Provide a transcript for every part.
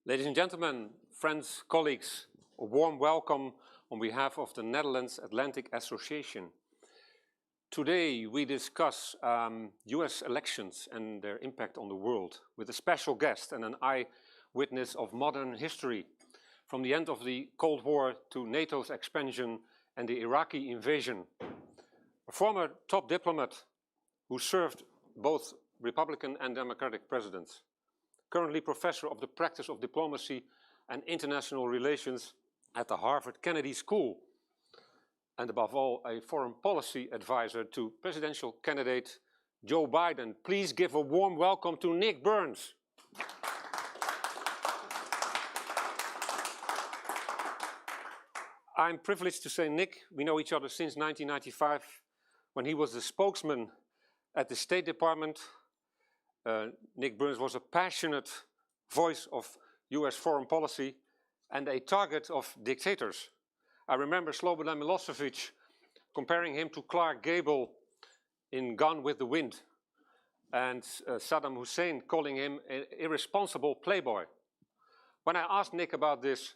Ladies and gentlemen, friends, colleagues, a warm welcome on behalf of the Netherlands Atlantic Association. Today we discuss US elections and their impact on the world with a special guest and an eyewitness of modern history, from the end of the Cold War to NATO's expansion and the Iraqi invasion. A former top diplomat who served both Republican and Democratic presidents. Currently professor of the practice of diplomacy and international relations at the Harvard Kennedy School. And above all, a foreign policy advisor to presidential candidate Joe Biden. Please give a warm welcome to Nick Burns. I'm privileged to say, Nick, we know each other since 1995, when he was the spokesman at the State Department. Nick Burns was a passionate voice of US foreign policy and a target of dictators. I remember Slobodan Milosevic comparing him to Clark Gable in Gone with the Wind, and Saddam Hussein calling him an irresponsible playboy. When I asked Nick about this,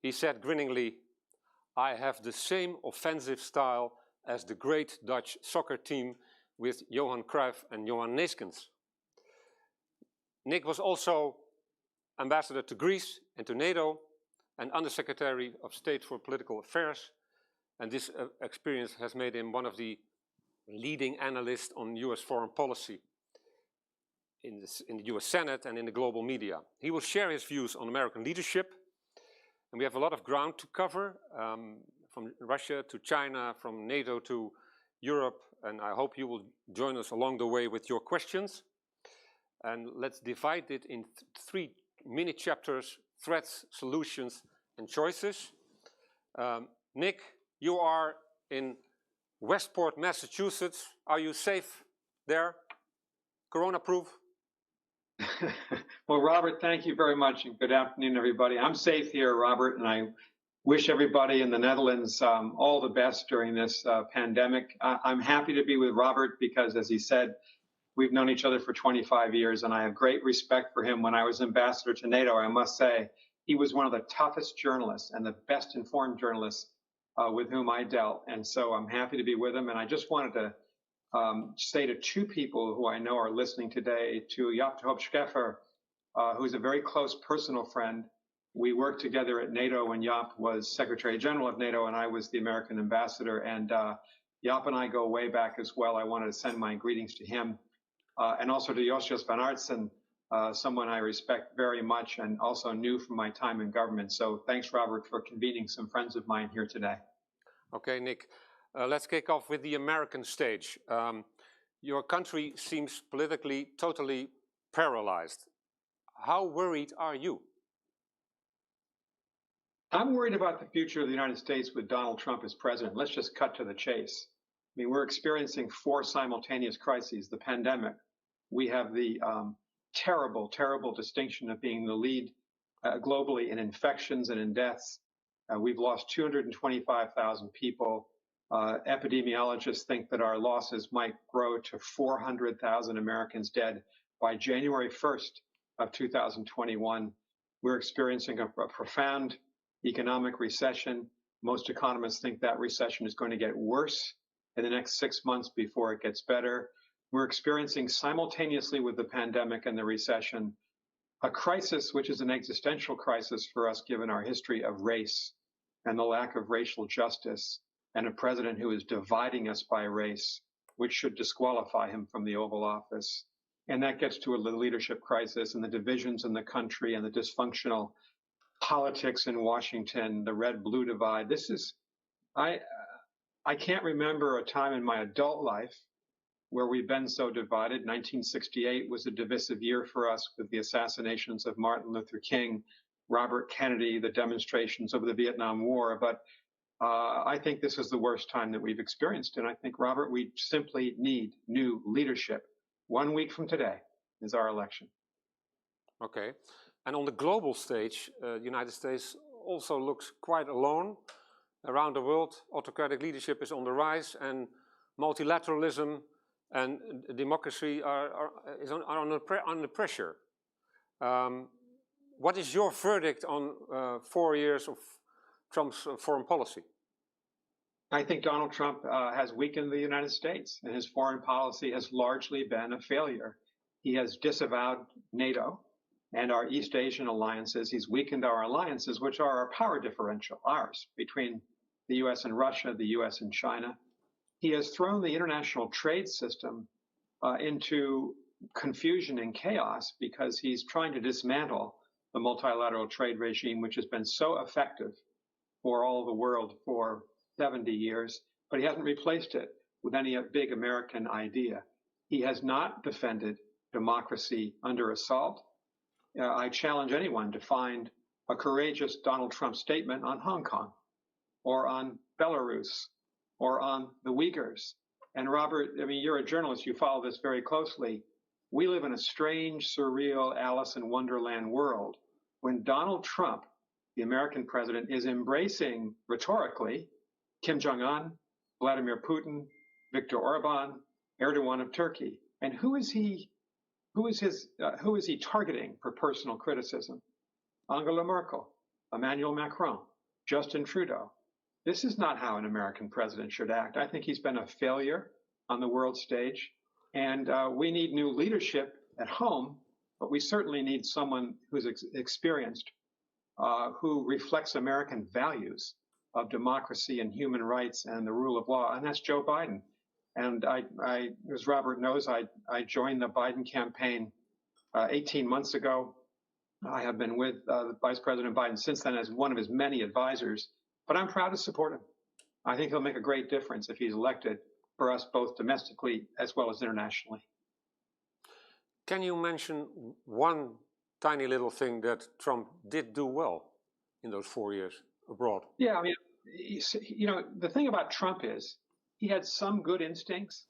he said grinningly, "I have the same offensive style as the great Dutch soccer team with Johan Cruyff and Johan Neeskens." Nick was also ambassador to Greece and to NATO and Undersecretary of State for Political Affairs. And this experience has made him one of the leading analysts on US foreign policy in the US Senate and in the global media. He will share his views on American leadership. And we have a lot of ground to cover, from Russia to China, from NATO to Europe. And I hope you will join us along the way with your questions. And let's divide it in three mini chapters: threats, solutions, and choices. Nick, you are in Westport, Massachusetts. Are you safe there? Corona-proof? Well, Robert, thank you very much, and good afternoon, everybody. I'm safe here, Robert, and I wish everybody in the Netherlands all the best during this pandemic. I'm happy to be with Robert because, as he said, we've known each other for 25 years, and I have great respect for him. When I was ambassador to NATO, I must say, he was one of the toughest journalists and the best informed journalists with whom I dealt. And so I'm happy to be with him. And I just wanted to say to two people who I know are listening today, to Jaap de Hoop Scheffer, who's a very close personal friend. We worked together at NATO when Jaap was Secretary General of NATO and I was the American ambassador. And Jaap and I go way back as well. I wanted to send my greetings to him. And also to Josias van Aartsen, someone I respect very much and also knew from my time in government. So thanks, Robert, for convening some friends of mine here today. Okay, Nick, let's kick off with the American stage. Your country seems politically totally paralyzed. How worried are you? I'm worried about the future of the United States with Donald Trump as president. Let's just cut to the chase. I mean, we're experiencing four simultaneous crises: the pandemic. We have the terrible, terrible distinction of being the lead globally in infections and in deaths. We've lost 225,000 people. Epidemiologists think that our losses might grow to 400,000 Americans dead by January 1st of 2021. We're experiencing a profound economic recession. Most economists think that recession is going to get worse in the next 6 months before it gets better. We're experiencing simultaneously with the pandemic and the recession a crisis which is an existential crisis for us given our history of race and the lack of racial justice, and a president who is dividing us by race, which should disqualify him from the Oval Office. And that gets to a leadership crisis and the divisions in the country and the dysfunctional politics in Washington, the red-blue divide. I can't remember a time in my adult life where we've been so divided. 1968 was a divisive year for us with the assassinations of Martin Luther King, Robert Kennedy, the demonstrations over the Vietnam War. But I think this is the worst time that we've experienced. And I think, Robert, we simply need new leadership. 1 week from today is our election. Okay. And on the global stage, the United States also looks quite alone. Around the world, autocratic leadership is on the rise, and multilateralism and democracy are under pressure. what is your verdict on 4 years of Trump's foreign policy? I think Donald Trump has weakened the United States, and his foreign policy has largely been a failure. He has disavowed NATO and our East Asian alliances. He's weakened our alliances, which are our power differential, ours, between the U.S. and Russia, the U.S. and China. He has thrown the international trade system into confusion and chaos because he's trying to dismantle the multilateral trade regime, which has been so effective for all of the world for 70 years, but he hasn't replaced it with any big American idea. He has not defended democracy under assault. I challenge anyone to find a courageous Donald Trump statement on Hong Kong or on Belarus or on the Uyghurs. And Robert, I mean, you're a journalist, you follow this very closely. We live in a strange, surreal Alice in Wonderland world when Donald Trump, the American president, is embracing rhetorically Kim Jong-un, Vladimir Putin, Viktor Orban, Erdogan of Turkey. And who is he targeting for personal criticism? Angela Merkel, Emmanuel Macron, Justin Trudeau. This is not how an American president should act. I think he's been a failure on the world stage. And we need new leadership at home, but we certainly need someone who's experienced, who reflects American values of democracy and human rights and the rule of law, and that's Joe Biden. And I as Robert knows, I joined the Biden campaign 18 months ago. I have been with Vice President Biden since then as one of his many advisors, but I'm proud to support him. I think he'll make a great difference if he's elected for us both domestically as well as internationally. Can you mention one tiny little thing that Trump did do well in those 4 years abroad? Yeah, I mean, you know, the thing about Trump is he had some good instincts,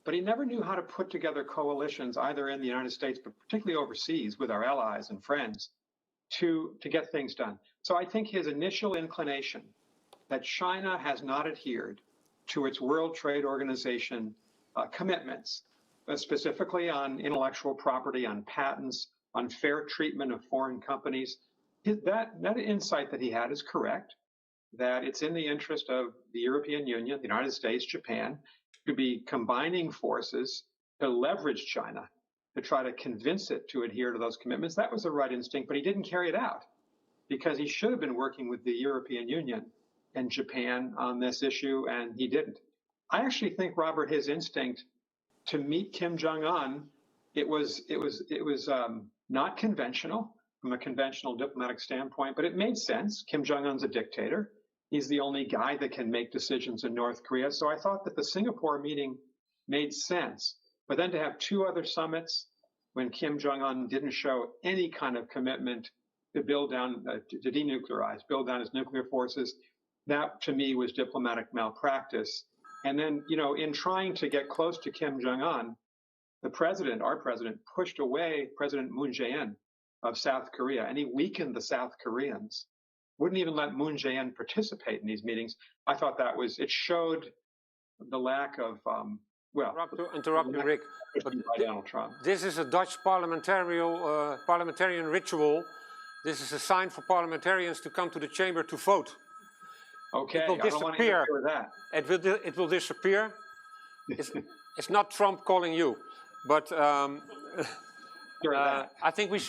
but he never knew how to put together coalitions either in the United States, but particularly overseas with our allies and friends to get things done. So I think his initial inclination that China has not adhered to its World Trade Organization commitments, specifically on intellectual property, on patents, on fair treatment of foreign companies, that insight that he had is correct, that it's in the interest of the European Union, the United States, Japan, to be combining forces to leverage China, to try to convince it to adhere to those commitments. That was the right instinct, but he didn't carry it out because he should have been working with the European Union and Japan on this issue, and he didn't. I actually think, Robert, his instinct to meet Kim Jong-un, it was not conventional from a conventional diplomatic standpoint, but it made sense. Kim Jong-un's a dictator. He's the only guy that can make decisions in North Korea. So I thought that the Singapore meeting made sense. But then to have two other summits when Kim Jong-un didn't show any kind of commitment to build down, to denuclearize, build down his nuclear forces, that to me was diplomatic malpractice. And then, you know, in trying to get close to Kim Jong-un, the president, our president, pushed away President Moon Jae-in of South Korea, and he weakened the South Koreans. Wouldn't even let Moon Jae-in participate in these meetings. I thought that was, it showed the lack of, interrupt you, Rick. But Donald Trump. This is a Dutch parliamentarian ritual. This is a sign for parliamentarians to come to the chamber to vote. Okay, it will disappear. It will disappear. It's not Trump calling you, but I think we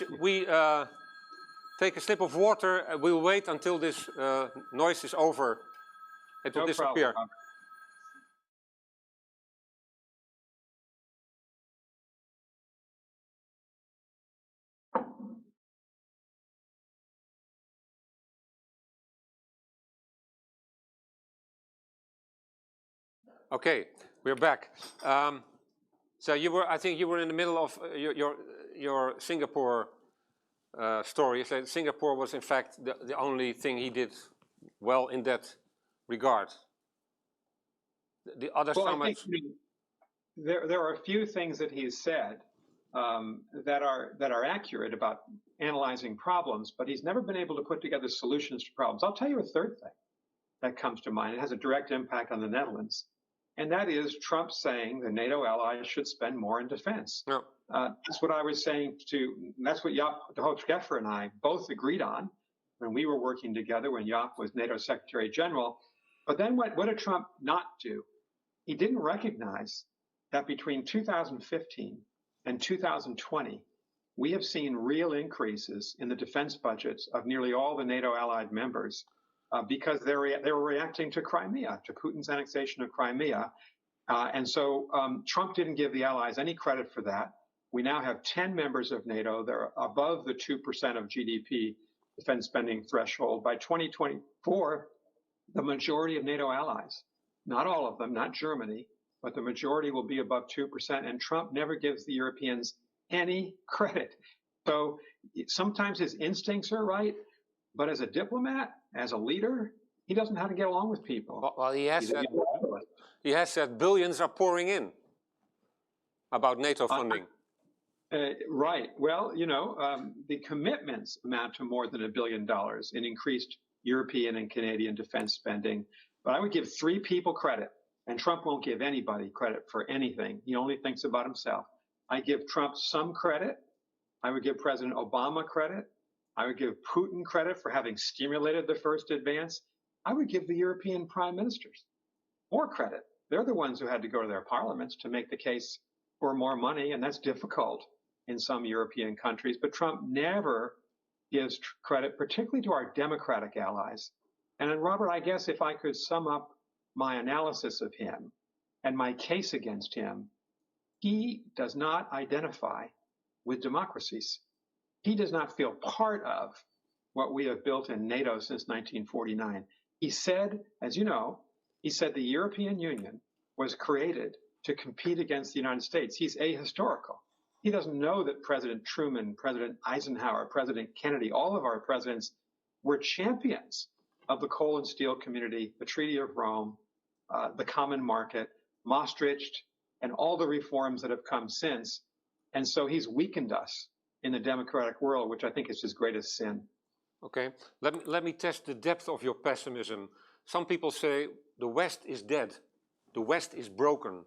take a sip of water. We'll wait until this noise is over. It will disappear. Problem. Okay, we're back. So I think you were in the middle of your Singapore story. You said Singapore was in fact the only thing he did well in that regard. The other summits. I think there are a few things that he's said that are accurate about analyzing problems, but he's never been able to put together solutions to problems. I'll tell you a third thing that comes to mind. It has a direct impact on the Netherlands. And that is Trump saying the NATO allies should spend more in defense. No. That's what I was saying that's what Jaap de Hoop Scheffer and I both agreed on when we were working together when Jaap was NATO Secretary General. But then what did Trump not do? He didn't recognize that between 2015 and 2020, we have seen real increases in the defense budgets of nearly all the NATO allied members because they were reacting to Crimea, to Putin's annexation of Crimea. And so Trump didn't give the allies any credit for that. We now have 10 members of NATO. They're above the 2% of GDP defense spending threshold. By 2024, the majority of NATO allies, not all of them, not Germany, but the majority will be above 2%. And Trump never gives the Europeans any credit. So sometimes his instincts are right, but as a diplomat, as a leader, he doesn't know how to get along with people. Well, he has said billions are pouring in about NATO funding. Right. Well, the commitments amount to more than $1 billion in increased European and Canadian defense spending. But I would give 3 people credit, and Trump won't give anybody credit for anything. He only thinks about himself. I give Trump some credit. I would give President Obama credit. I would give Putin credit for having stimulated the first advance. I would give the European prime ministers more credit. They're the ones who had to go to their parliaments to make the case for more money, and that's difficult in some European countries. But Trump never gives credit, particularly to our democratic allies. And then, Robert, I guess if I could sum up my analysis of him and my case against him, he does not identify with democracies. He does not feel part of what we have built in NATO since 1949. He said, as you know, he said the European Union was created to compete against the United States. He's ahistorical. He doesn't know that President Truman, President Eisenhower, President Kennedy, all of our presidents were champions of the coal and steel community, the Treaty of Rome, the common market, Maastricht, and all the reforms that have come since. And so he's weakened us in the democratic world, which I think is his greatest sin. Okay, let me test the depth of your pessimism. Some people say the West is dead, the West is broken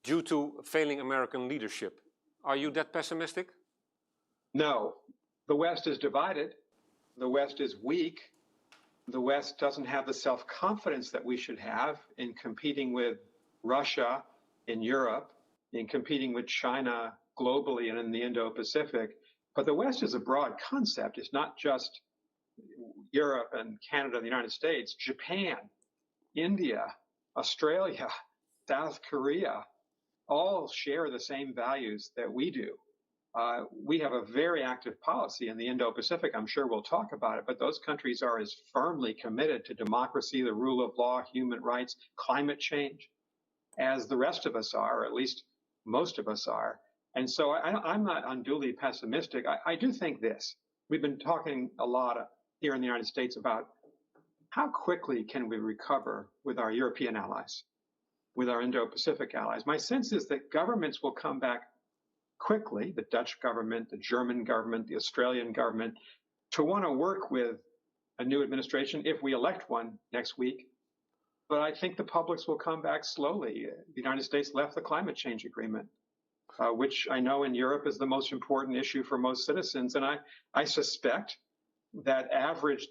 due to failing American leadership. Are you that pessimistic? No, the West is divided. The West is weak. The West doesn't have the self-confidence that we should have in competing with Russia in Europe, in competing with China globally and in the Indo-Pacific. But the West is a broad concept. It's not just Europe and Canada and the United States. Japan, India, Australia, South Korea, all share the same values that we do. We have a very active policy in the Indo-Pacific. I'm sure we'll talk about it, but those countries are as firmly committed to democracy, the rule of law, human rights, climate change, as the rest of us are, or at least most of us are. And so I'm not unduly pessimistic. I do think this. We've been talking a lot here in the United States about how quickly can we recover with our European allies, with our Indo-Pacific allies. My sense is that governments will come back quickly, the Dutch government, the German government, the Australian government, to want to work with a new administration if we elect one next week. But I think the publics will come back slowly. The United States left the climate change agreement, which I know in Europe is the most important issue for most citizens. And I suspect that average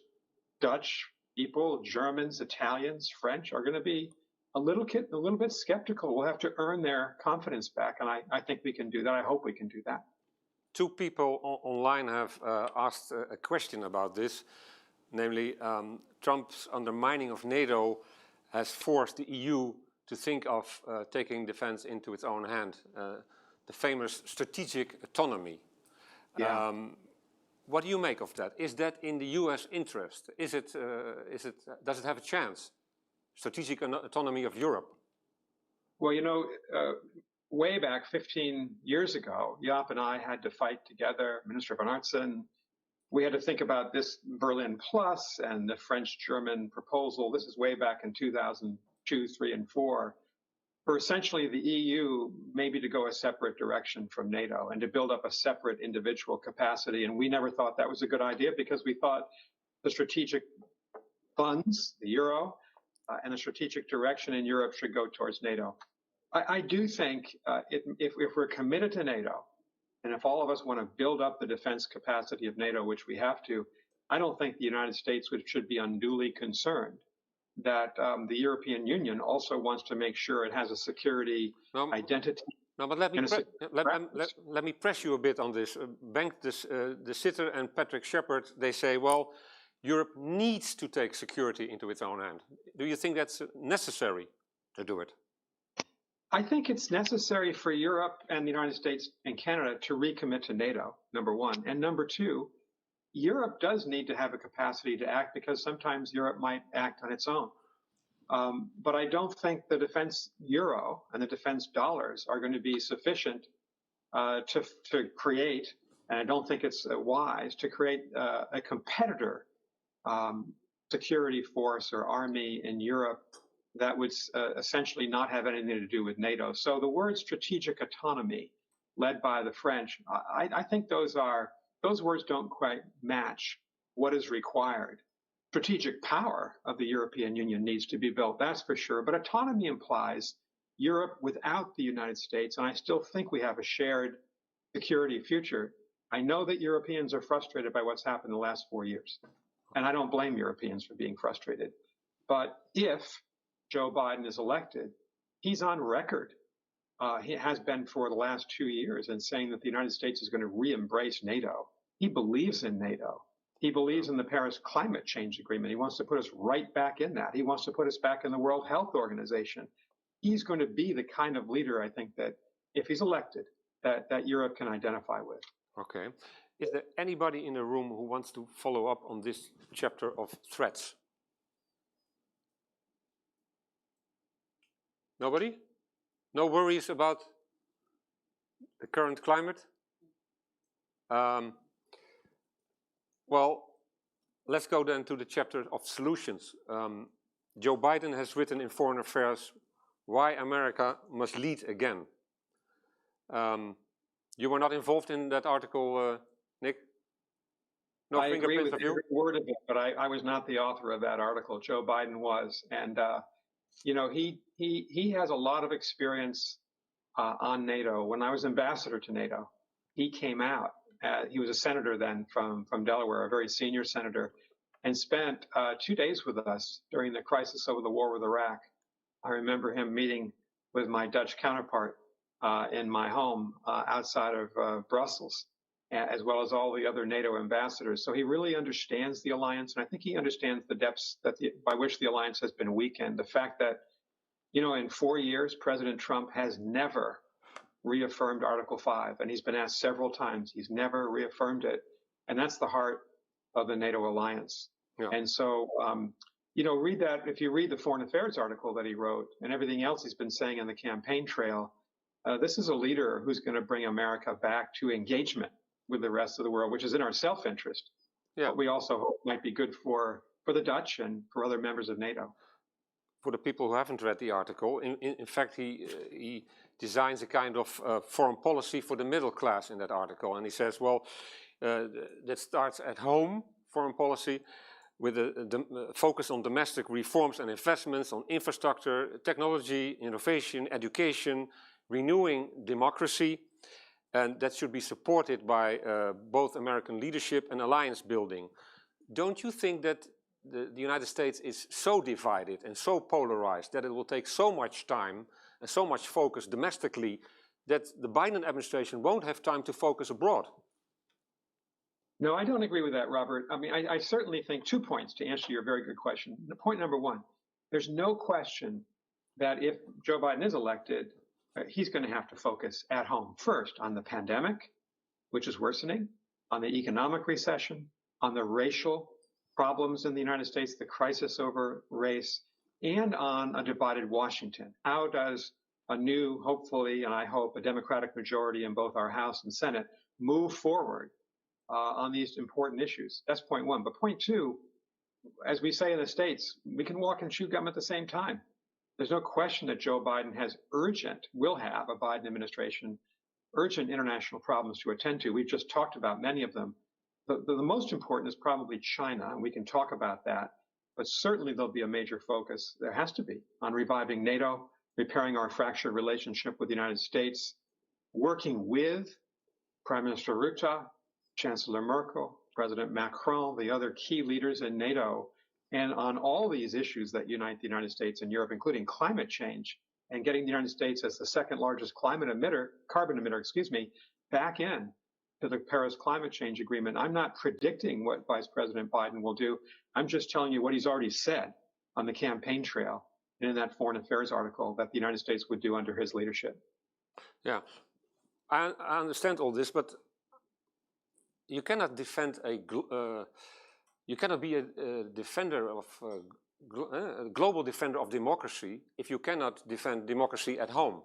Dutch people, Germans, Italians, French, are going to be a little bit skeptical. We'll have to earn their confidence back, and I think we can do that. I hope we can do that. 2 people online have asked a question about this, namely Trump's undermining of NATO has forced the EU to think of taking defense into its own hand, the famous strategic autonomy. Yeah. What do you make of that? Is that in the US interest? Does it have a chance? Strategic autonomy of Europe? Well, way back 15 years ago, Jaap and I had to fight together, Minister van Aartsen. We had to think about this Berlin Plus and the French-German proposal. This is way back in 2002, 3, and 4, for essentially the EU maybe to go a separate direction from NATO and to build up a separate individual capacity. And we never thought that was a good idea because we thought the strategic funds, the euro, and the strategic direction in Europe should go towards NATO. I do think if we're committed to NATO, And if all of us want to build up the defense capacity of NATO, which we have to, I don't think the United States should be unduly concerned that the European Union also wants to make sure it has a security identity. No, but let me, and a security let me press you a bit on this. Bengt de Sitter and Patrick Shepard, they say, well, Europe needs to take security into its own hand. Do you think that's necessary to do it? I think it's necessary for Europe and the United States and Canada to recommit to NATO, number one. And number two, Europe does need to have a capacity to act because sometimes Europe might act on its own. But I don't think the defense euro and the defense dollars are going to be sufficient to create, and I don't think it's wise, to create a competitor security force or army in Europe that would essentially not have anything to do with NATO. So the word strategic autonomy, led by the French, I think those words don't quite match what is required. Strategic power of the European Union needs to be built, that's for sure. But autonomy implies Europe without the United States, and I still think we have a shared security future. I know that Europeans are frustrated by what's happened in the last 4 years, and I don't blame Europeans for being frustrated. But if Joe Biden is elected, he's on record. He has been for the last 2 years in saying that the United States is going to re-embrace NATO. He believes in NATO. He believes in the Paris Climate Change Agreement. He wants to put us right back in that. He wants to put us back in the World Health Organization. He's going to be the kind of leader, I think, that if he's elected, that Europe can identify with. Okay. Is there anybody in the room who wants to follow up on this chapter of threats? Nobody? No worries about the current climate? Well, let's go then to the chapter of solutions. Joe Biden has written in Foreign Affairs, Why America Must Lead Again. You were not involved in that article, Nick? No I agree with of you? every word of it, but I was not the author of that article. Joe Biden was. And, you know, he has a lot of experience on NATO. When I was ambassador to NATO, he came out. He was a senator then from Delaware, a very senior senator, and spent 2 days with us during the crisis over the war with Iraq. I remember him meeting with my Dutch counterpart in my home outside of Brussels, as well as all the other NATO ambassadors. So he really understands the alliance, and I think he understands the depths by which the alliance has been weakened. The fact that, you know, in 4 years, President Trump has never reaffirmed Article 5, and he's been asked several times. He's never reaffirmed it, and that's the heart of the NATO alliance. Yeah. And so, you know, read that. If you read the Foreign Affairs article that he wrote and everything else he's been saying on the campaign trail, this is a leader who's going to bring America back to engagement with the rest of the world, which is in our self-interest. Yeah. But we also hope might be good for the Dutch and for other members of NATO. For the people who haven't read the article, in fact, he designs a kind of foreign policy for the middle class in that article. And he says, well, that starts at home, foreign policy, with a focus on domestic reforms and investments, on infrastructure, technology, innovation, education, renewing democracy. And that should be supported by both American leadership and alliance building. Don't you think that the United States is so divided and so polarized that it will take so much time and so much focus domestically that the Biden administration won't have time to focus abroad? No, I don't agree with that, Robert. I mean, I certainly think 2 points to answer your very good question. Point number one, there's no question that if Joe Biden is elected, he's going to have to focus at home first on the pandemic, which is worsening, on the economic recession, on the racial problems in the United States, the crisis over race, and on a divided Washington. How does a new, hopefully, and I hope, a Democratic majority in both our House and Senate move forward on these important issues? That's point one. But point two, as we say in the States, we can walk and chew gum at the same time. There's no question that Joe Biden will have a Biden administration, urgent international problems to attend to. We've just talked about many of them. The most important is probably China, and we can talk about that. But certainly there'll be a major focus, there has to be, on reviving NATO, repairing our fractured relationship with the United States, working with Prime Minister Rutte, Chancellor Merkel, President Macron, the other key leaders in NATO, and on all these issues that unite the United States and Europe, including climate change and getting the United States as the second largest carbon emitter, back in to the Paris Climate Change Agreement. I'm not predicting what Vice President Biden will do. I'm just telling you what he's already said on the campaign trail and in that Foreign Affairs article that the United States would do under his leadership. Yeah, I understand all this, but you cannot defend you cannot be a defender of a global defender of democracy if you cannot defend democracy at home.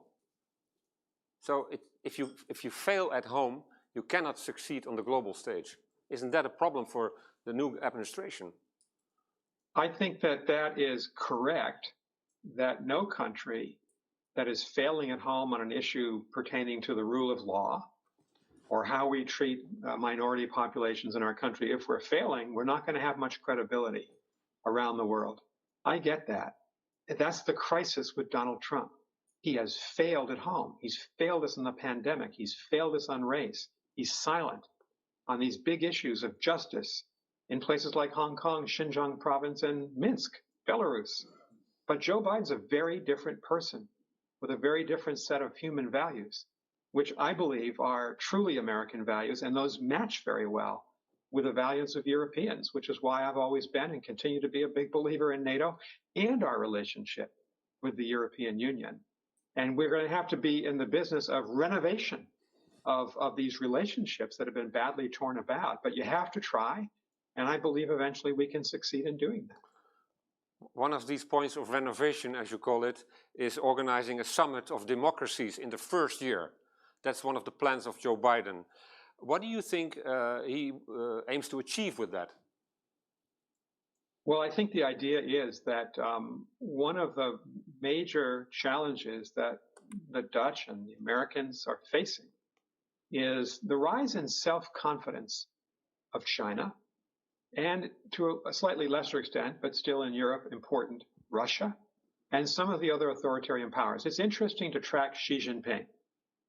So if you fail at home, you cannot succeed on the global stage. Isn't that a problem for the new administration? I think that that is correct, that no country that is failing at home on an issue pertaining to the rule of law or how we treat minority populations in our country, if we're failing, we're not going to have much credibility around the world. I get that. That's the crisis with Donald Trump. He has failed at home. He's failed us in the pandemic. He's failed us on race. He's silent on these big issues of justice in places like Hong Kong, Xinjiang province, and Minsk, Belarus. But Joe Biden's a very different person with a very different set of human values, which I believe are truly American values, and those match very well with the values of Europeans, which is why I've always been and continue to be a big believer in NATO and our relationship with the European Union. And we're going to have to be in the business of renovation of these relationships that have been badly torn about. But you have to try, and I believe eventually we can succeed in doing that. One of these points of renovation, as you call it, is organizing a summit of democracies in the first year. That's one of the plans of Joe Biden. What do you think he aims to achieve with that? Well, I think the idea is that one of the major challenges that the Dutch and the Americans are facing is the rise in self-confidence of China, and to a slightly lesser extent, but still in Europe, important, Russia, and some of the other authoritarian powers. It's interesting to track Xi Jinping.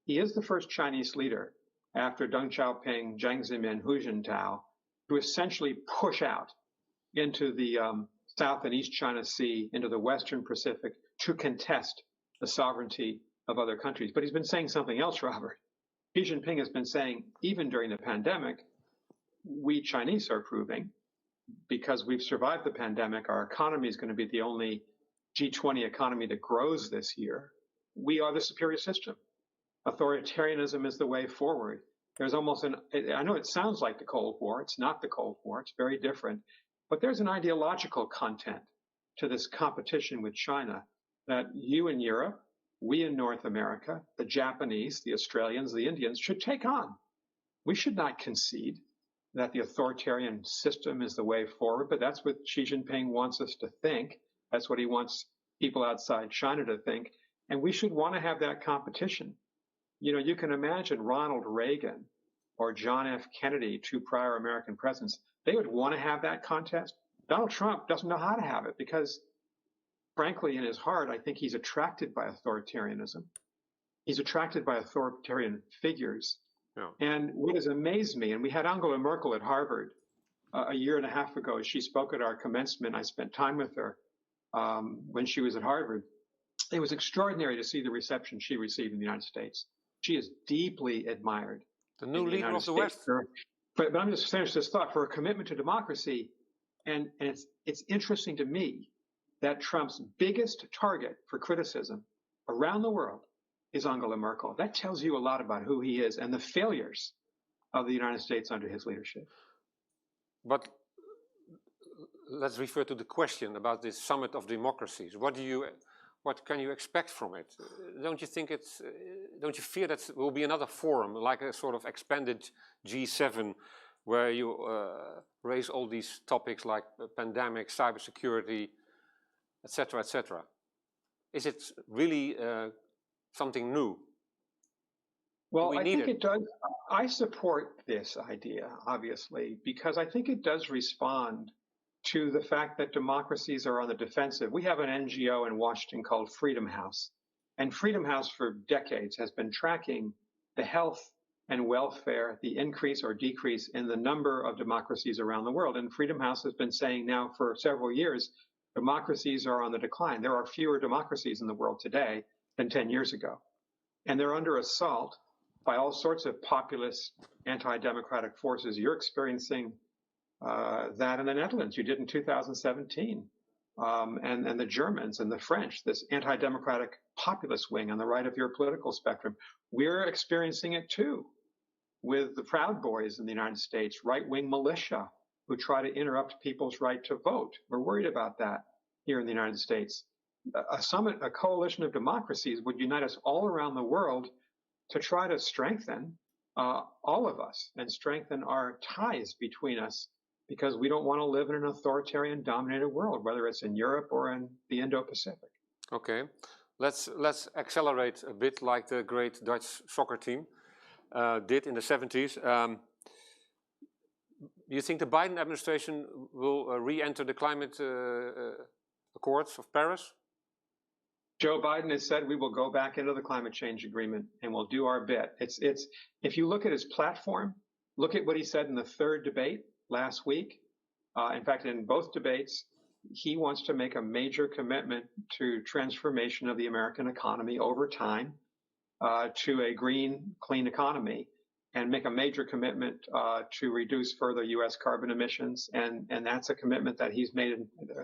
He is the first Chinese leader after Deng Xiaoping, Jiang Zemin, Hu Jintao to essentially push out into the South and East China Sea, into the Western Pacific, to contest the sovereignty of other countries. But he's been saying something else, Robert. Xi Jinping has been saying, even during the pandemic, we Chinese are proving, because we've survived the pandemic, our economy is going to be the only G20 economy that grows this year. We are the superior system. Authoritarianism is the way forward. There's almost I know it sounds like the Cold War. It's not the Cold War. It's very different. But there's an ideological content to this competition with China that you in Europe, we in North America, the Japanese, the Australians, the Indians should take on. We should not concede that the authoritarian system is the way forward, but that's what Xi Jinping wants us to think. That's what he wants people outside China to think. And we should want to have that competition. You know, you can imagine Ronald Reagan or John F. Kennedy, two prior American presidents, they would want to have that contest. Donald Trump doesn't know how to have it because, frankly, in his heart, I think he's attracted by authoritarianism. He's attracted by authoritarian figures. Yeah. And what has amazed me, and we had Angela Merkel at Harvard a year and a half ago. She spoke at our commencement. I spent time with her when she was at Harvard. It was extraordinary to see the reception she received in the United States. She is deeply admired. The new leader of the West. But I'm just finished this thought, for her commitment to democracy. And it's interesting to me that Trump's biggest target for criticism around the world is Angela Merkel. That tells you a lot about who he is and the failures of the United States under his leadership. But let's refer to the question about this summit of democracies. What can you expect from it? Don't you think don't you fear that will be another forum, like a sort of expanded G7, where you raise all these topics like pandemic, cybersecurity, etc., etc.? Is it really something new? Well, I think it does. I support this idea, obviously, because I think it does respond to the fact that democracies are on the defensive. We have an NGO in Washington called Freedom House, and Freedom House for decades has been tracking the health and welfare, the increase or decrease in the number of democracies around the world. And Freedom House has been saying now for several years, democracies are on the decline. There are fewer democracies in the world today than 10 years ago. And they're under assault by all sorts of populist, anti-democratic forces. You're experiencing that in the Netherlands. You did in 2017. And the Germans and the French, this anti-democratic populist wing on the right of your political spectrum. We're experiencing it too with the Proud Boys in the United States, right-wing militia who try to interrupt people's right to vote. We're worried about that here in the United States. A coalition of democracies would unite us all around the world to try to strengthen all of us and strengthen our ties between us, because we don't want to live in an authoritarian dominated world, whether it's in Europe or in the Indo-Pacific. Okay, let's accelerate a bit like the great Dutch soccer team did in the 70s. Do you think the Biden administration will re-enter the climate accords of Paris? Joe Biden has said we will go back into the climate change agreement and we'll do our bit. If you look at his platform, look at what he said in the third debate last week. In fact, in both debates, he wants to make a major commitment to transformation of the American economy over time to a green, clean economy, and make a major commitment to reduce further U.S. carbon emissions. And that's a commitment that he's made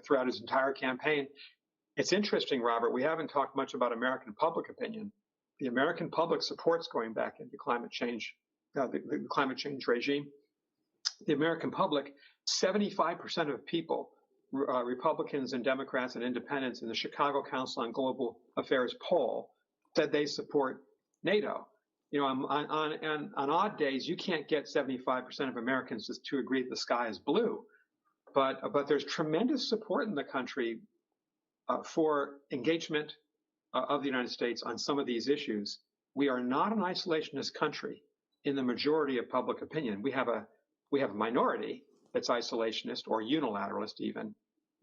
throughout his entire campaign. It's interesting, Robert, we haven't talked much about American public opinion. The American public supports going back into climate change, the climate change regime. The American public, 75% of people, Republicans and Democrats and independents in the Chicago Council on Global Affairs poll, said they support NATO. You know, on odd days, you can't get 75% of Americans to agree that the sky is blue. But there's tremendous support in the country for engagement of the United States on some of these issues. We are not an isolationist country in the majority of public opinion. We have a minority that's isolationist or unilateralist even,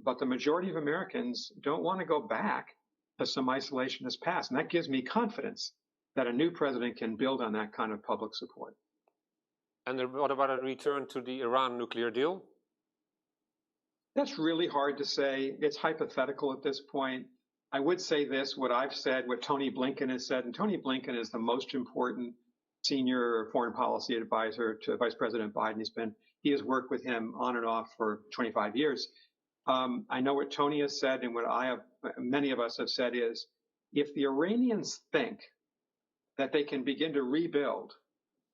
but the majority of Americans don't want to go back to some isolationist past. And that gives me confidence that a new president can build on that kind of public support. And what about a return to the Iran nuclear deal? That's really hard to say. It's hypothetical at this point. I would say this, what I've said, what Tony Blinken has said, and Tony Blinken is the most important senior foreign policy advisor to Vice President Biden. He has worked with him on and off for 25 years. I know what Tony has said, and what many of us have said is, if the Iranians think that they can begin to rebuild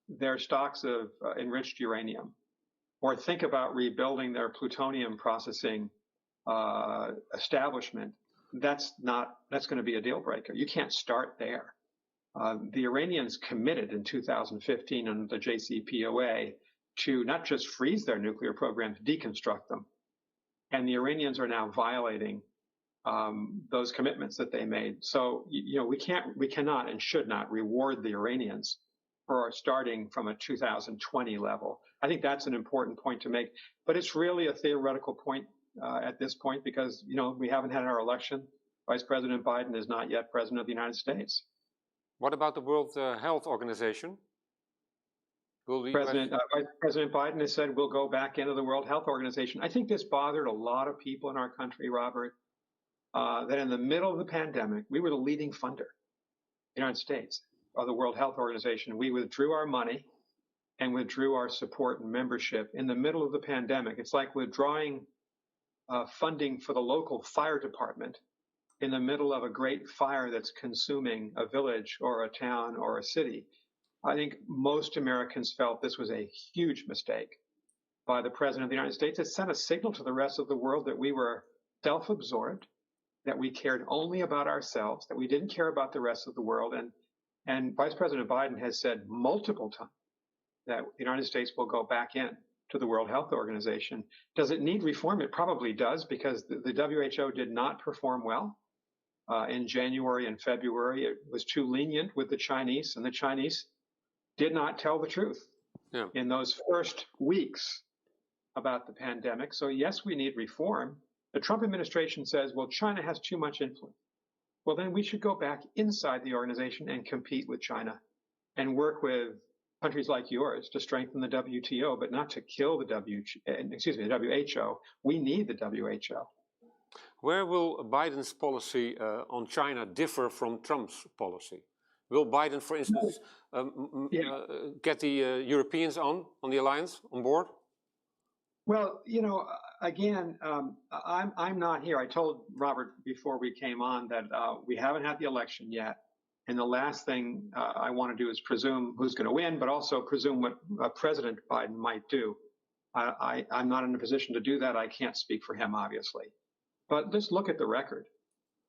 their stocks of enriched uranium, or think about rebuilding their plutonium processing establishment, that's going to be a deal breaker. You can't start there. The Iranians committed in 2015 under the JCPOA to not just freeze their nuclear program, to deconstruct them. And the Iranians are now violating those commitments that they made. So, we cannot and should not reward the Iranians for starting from a 2020 level. I think that's an important point to make, but it's really a theoretical point at this point because, we haven't had our election. Vice President Biden is not yet President of the United States. What about the World Health Organization? Vice President Biden has said we'll go back into the World Health Organization. I think this bothered a lot of people in our country, Robert, that in the middle of the pandemic, we were the leading funder, the United States, of the World Health Organization. We withdrew our money and withdrew our support and membership in the middle of the pandemic. It's like withdrawing funding for the local fire department in the middle of a great fire that's consuming a village or a town or a city. I think most Americans felt this was a huge mistake by the President of the United States. It sent a signal to the rest of the world that we were self-absorbed, that we cared only about ourselves, that we didn't care about the rest of the world. And Vice President Biden has said multiple times that the United States will go back in to the World Health Organization. Does it need reform? It probably does, because the WHO did not perform well in January and February. It was too lenient with the Chinese, and the Chinese did not tell the truth in those first weeks about the pandemic. So yes, we need reform. The Trump administration says, well, China has too much influence. Well, then we should go back inside the organization and compete with China and work with countries like yours to strengthen the WTO, but not to kill the the WHO. We need the WHO. Where will Biden's policy on China differ from Trump's policy? Will Biden, for instance, get the Europeans on the alliance on board? Well, you know, again, I'm not here. I told Robert before we came on that we haven't had the election yet. And the last thing I want to do is presume who's going to win, but also presume what President Biden might do. I'm not in a position to do that. I can't speak for him, obviously. But let's look at the record.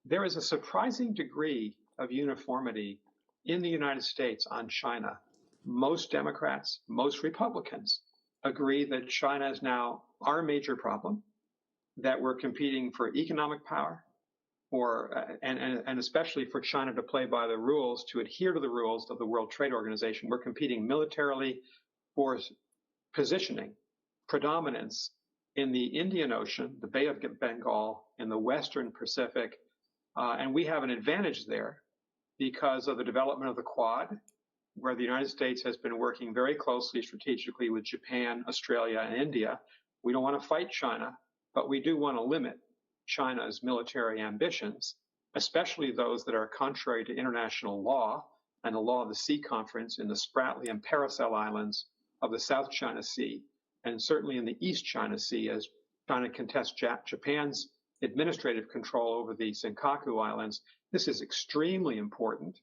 There is a surprising degree of uniformity in the United States on China. Most Democrats, most Republicans agree that China is now our major problem, that we're competing for economic power, and especially for China to play by the rules, to adhere to the rules of the World Trade Organization. We're competing militarily for positioning, predominance in the Indian Ocean, the Bay of Bengal, in the Western Pacific, and we have an advantage there because of the development of the Quad, where the United States has been working very closely strategically with Japan, Australia, and India. We don't want to fight China, but we do want to limit China's military ambitions, especially those that are contrary to international law and the law of the sea conference in the Spratly and Paracel Islands of the South China Sea, and certainly in the East China Sea, as China contests Japan's administrative control over the Senkaku Islands. This is extremely important,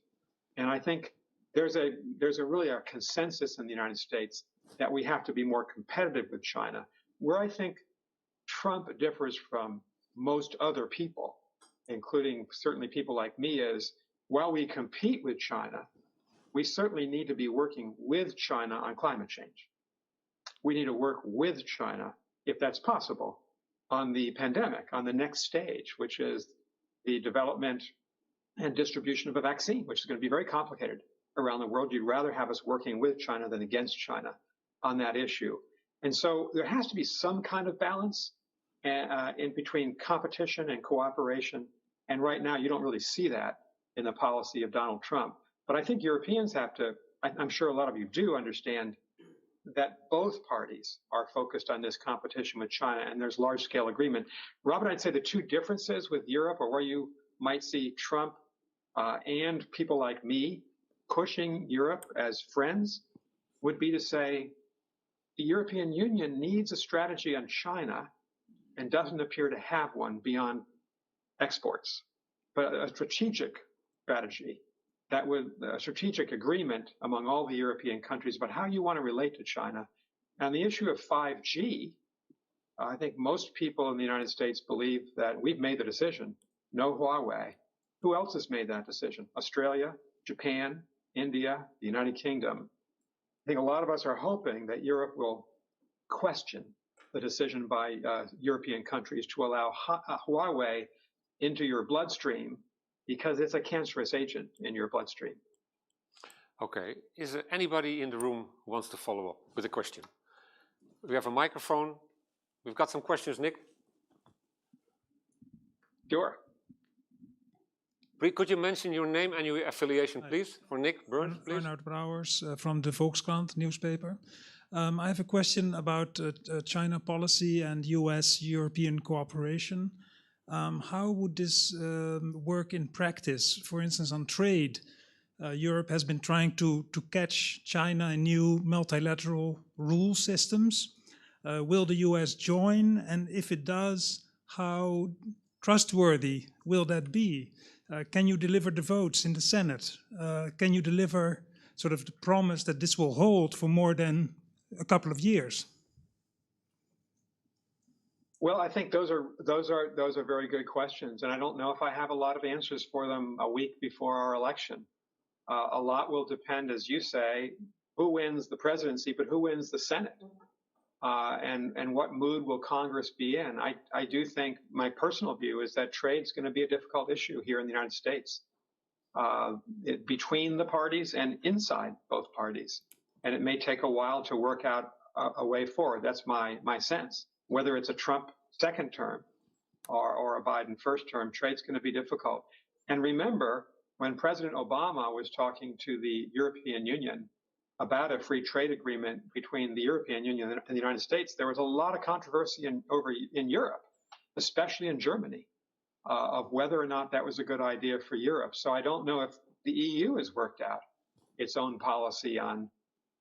and I think there's really a consensus in the United States that we have to be more competitive with China. Where I think Trump differs from most other people, including certainly people like me, is while we compete with China, we certainly need to be working with China on climate change. We need to work with China, if that's possible, on the pandemic, on the next stage, which is the development and distribution of a vaccine, which is going to be very complicated around the world. You'd rather have us working with China than against China on that issue. And so there has to be some kind of balance in between competition and cooperation. And right now, you don't really see that in the policy of Donald Trump. But I think Europeans have to, I'm sure a lot of you do understand that both parties are focused on this competition with China, and there's large-scale agreement. Robert, I'd say the two differences with Europe, or where you might see Trump and people like me pushing Europe as friends, would be to say the European Union needs a strategy on China and doesn't appear to have one beyond exports, but a strategic strategy that would a strategic agreement among all the European countries about how you want to relate to China. And the issue of 5G, I think most people in the United States believe that we've made the decision, no Huawei. Who else has made that decision? Australia, Japan, India, the United Kingdom. I think a lot of us are hoping that Europe will question the decision by European countries to allow Huawei into your bloodstream because it's a cancerous agent in your bloodstream. Okay, is there anybody in the room who wants to follow up with a question? We have a microphone. We've got some questions, Nick. Sure. Could you mention your name and your affiliation, please, for Nick Burns, please? Arnoud Brouwers from the Volkskrant newspaper. I have a question about China policy and US-European cooperation. How would this work in practice? For instance, on trade, Europe has been trying to catch China in new multilateral rule systems. Will the US join? And if it does, how trustworthy will that be? Can you deliver the votes in the Senate? Can you deliver sort of the promise that this will hold for more than a couple of years? Well, I think those are very good questions, and I don't know if I have a lot of answers for them a week before our election. A lot will depend, as you say, who wins the presidency, but who wins the Senate, and what mood will Congress be in. I do think my personal view is that trade's going to be a difficult issue here in the United States, between the parties and inside both parties, and it may take a while to work out a way forward. That's my sense. Whether it's a Trump second term or a Biden first term, trade's going to be difficult. And remember, when President Obama was talking to the European Union about a free trade agreement between the European Union and the United States, there was a lot of controversy in Europe, especially in Germany, of whether or not that was a good idea for Europe. So I don't know if the EU has worked out its own policy on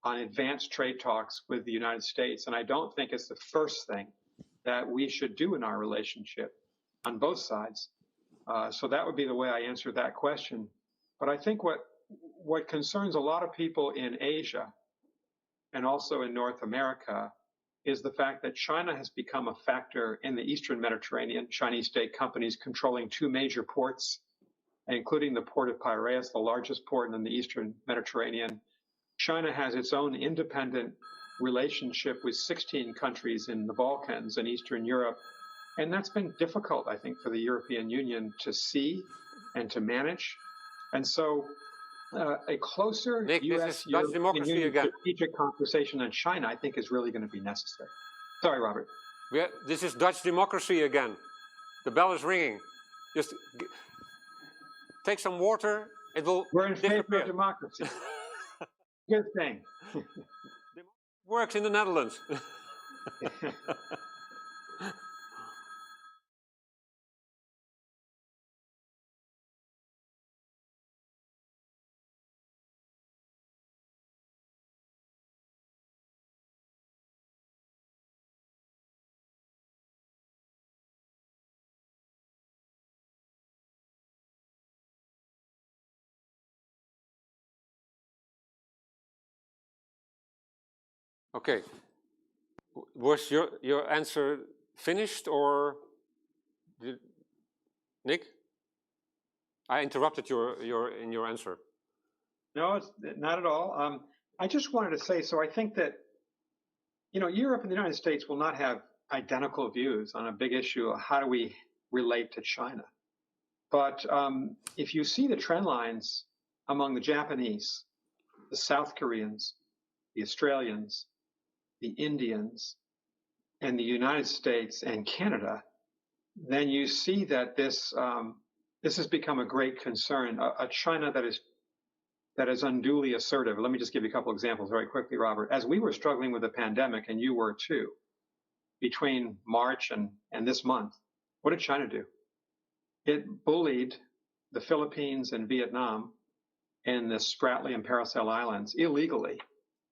advanced trade talks with the United States. And I don't think it's the first thing that we should do in our relationship on both sides. So that would be the way I answer that question. But I think what concerns a lot of people in Asia and also in North America is the fact that China has become a factor in the Eastern Mediterranean, Chinese state companies controlling two major ports, including the port of Piraeus, the largest port in the Eastern Mediterranean. China has its own independent relationship with 16 countries in the Balkans and Eastern Europe. And that's been difficult, I think, for the European Union to see and to manage. And so a closer Nick, US-European Union strategic conversation on China, I think, is really going to be necessary. Sorry, Robert. This is Dutch democracy again. The bell is ringing. Just take some water, it will We're in favor disappear. of democracy. Good thing. Works in the Netherlands. Okay. Was your answer finished, or Nick? I interrupted your answer. No, it's not at all. I just wanted to say, so I think that, Europe and the United States will not have identical views on a big issue of how do we relate to China. But if you see the trend lines among the Japanese, the South Koreans, the Australians, the Indians, and the United States and Canada, then you see that this has become a great concern. A China that is unduly assertive. Let me just give you a couple examples very quickly, Robert. As we were struggling with the pandemic, and you were too, between March and this month, what did China do? It bullied the Philippines and Vietnam and the Spratly and Paracel Islands illegally.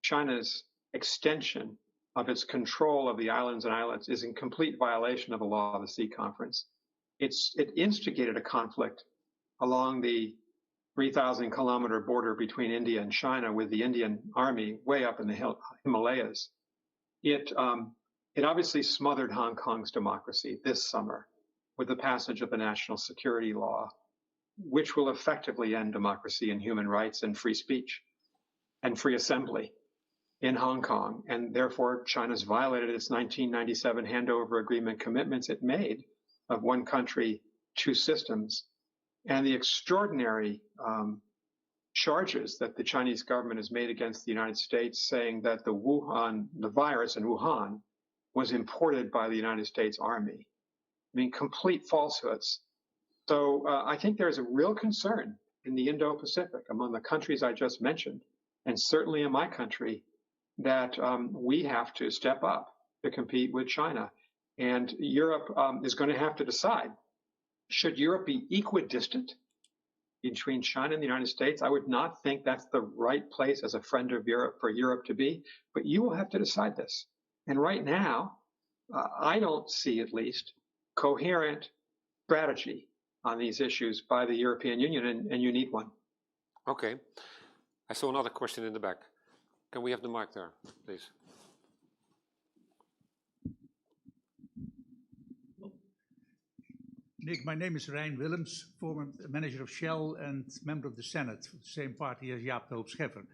China's extension of its control of the islands and islets is in complete violation of the law of the sea conference. It instigated a conflict along the 3,000-kilometer border between India and China with the Indian army way up in the Himalayas. It obviously smothered Hong Kong's democracy this summer with the passage of the national security law, which will effectively end democracy and human rights and free speech and free assembly in Hong Kong. And therefore, China's violated its 1997 handover agreement commitments it made of one country, two systems. And the extraordinary charges that the Chinese government has made against the United States, saying that the virus in Wuhan was imported by the United States Army. I mean, complete falsehoods. So I think there's a real concern in the Indo-Pacific among the countries I just mentioned, and certainly in my country, that we have to step up to compete with China. And Europe is going to have to decide, should Europe be equidistant between China and the United States? I would not think that's the right place as a friend of Europe for Europe to be, but you will have to decide this. And right now, I don't see, at least, coherent strategy on these issues by the European Union, and you need one. Okay. I saw another question in the back. Can we have the mic there, please? Nick, my name is Rijn Willems, former manager of Shell and member of the Senate, of the same party as Jaap de Hoop Scheffer.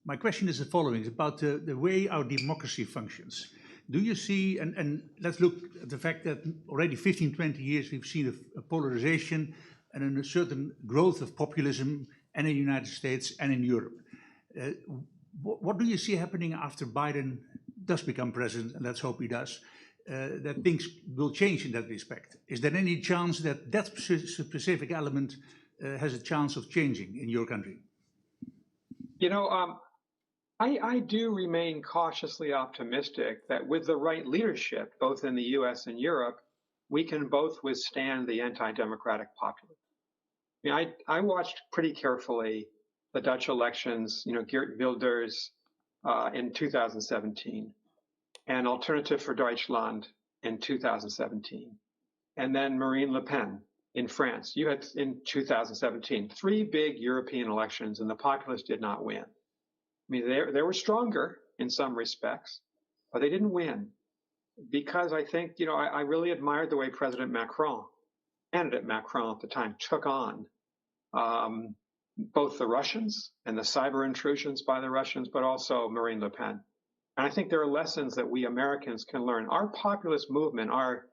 My question is the following, it's about the way our democracy functions. Do you see, and let's look at the fact that already 15, 20 years we've seen a polarization and a certain growth of populism and in the United States and in Europe. What do you see happening after Biden does become president, and let's hope he does, that things will change in that respect? Is there any chance that that specific element has a chance of changing in your country? You know, I do remain cautiously optimistic that with the right leadership, both in the U.S. and Europe, we can both withstand the anti-democratic populace. I mean, I watched pretty carefully the Dutch elections, Geert Wilders in 2017, and Alternative for Deutschland in 2017, and then Marine Le Pen in France. You had in 2017, 3 big European elections, and the populists did not win. I mean, they were stronger in some respects, but they didn't win because I think, I really admired the way President Macron, candidate Macron at the time, took on both the Russians and the cyber intrusions by the Russians, but also Marine Le Pen. And I think there are lessons that we Americans can learn. Our populist movement, our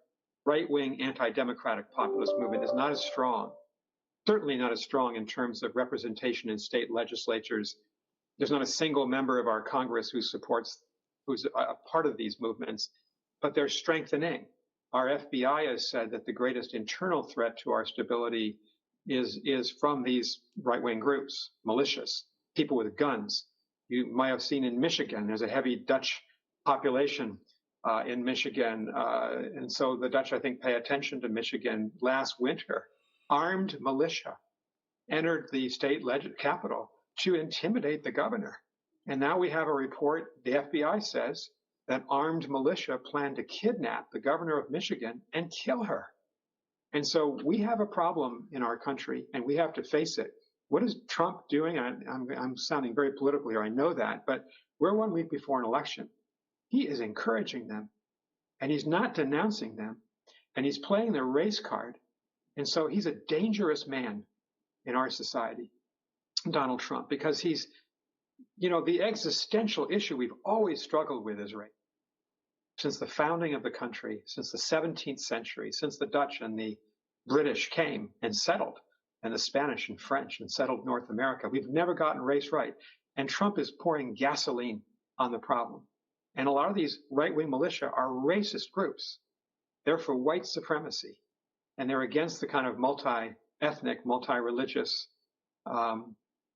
right-wing anti-democratic populist movement is not as strong, certainly not as strong in terms of representation in state legislatures. There's not a single member of our Congress who's a part of these movements, but they're strengthening. Our FBI has said that the greatest internal threat to our stability is from these right-wing groups, militias, people with guns. You might have seen in Michigan, there's a heavy Dutch population in Michigan. And so the Dutch, I think, pay attention to Michigan. Last winter, armed militia entered the state capital to intimidate the governor. And now we have a report, the FBI says, that armed militia plan to kidnap the governor of Michigan and kill her. And so we have a problem in our country, and we have to face it. What is Trump doing? I'm sounding very political here, I know that, but we're 1 week before an election. He is encouraging them, and he's not denouncing them, and he's playing the race card. And so he's a dangerous man in our society, Donald Trump, because he's, the existential issue we've always struggled with is race. Since the founding of the country, since the 17th century, since the Dutch and the British came and settled, and the Spanish and French and settled North America, we've never gotten race right. And Trump is pouring gasoline on the problem. And a lot of these right-wing militia are racist groups. They're for white supremacy, and they're against the kind of multi-ethnic, multi-religious,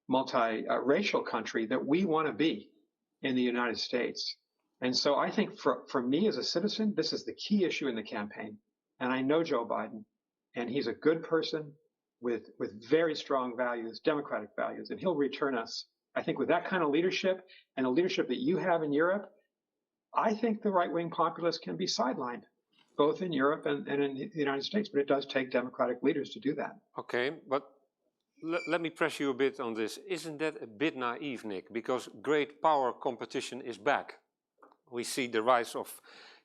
multi-racial country that we want to be in the United States. And so I think for me as a citizen, this is the key issue in the campaign. And I know Joe Biden, and he's a good person with very strong values, democratic values, and he'll return us. I think with that kind of leadership and the leadership that you have in Europe, I think the right-wing populists can be sidelined, both in Europe and in the United States. But it does take democratic leaders to do that. Okay, but let me press you a bit on this. Isn't that a bit naive, Nick? Because great power competition is back. We see the rise of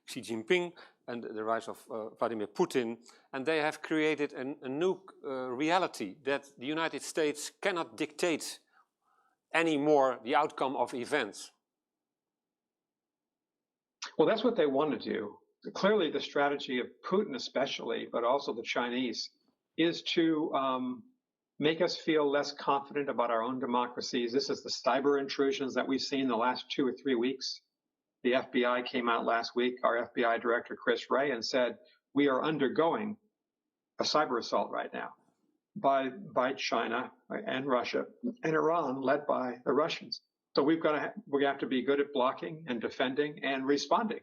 Xi Jinping and the rise of Vladimir Putin, and they have created a new reality that the United States cannot dictate anymore the outcome of events. Well, that's what they want to do. Clearly, the strategy of Putin especially, but also the Chinese, is to make us feel less confident about our own democracies. This is the cyber intrusions that we've seen the last 2 or 3 weeks. The FBI came out last week, our FBI director, Chris Wray, and said, we are undergoing a cyber assault right now by China and Russia and Iran, led by the Russians. So we have to be good at blocking and defending and responding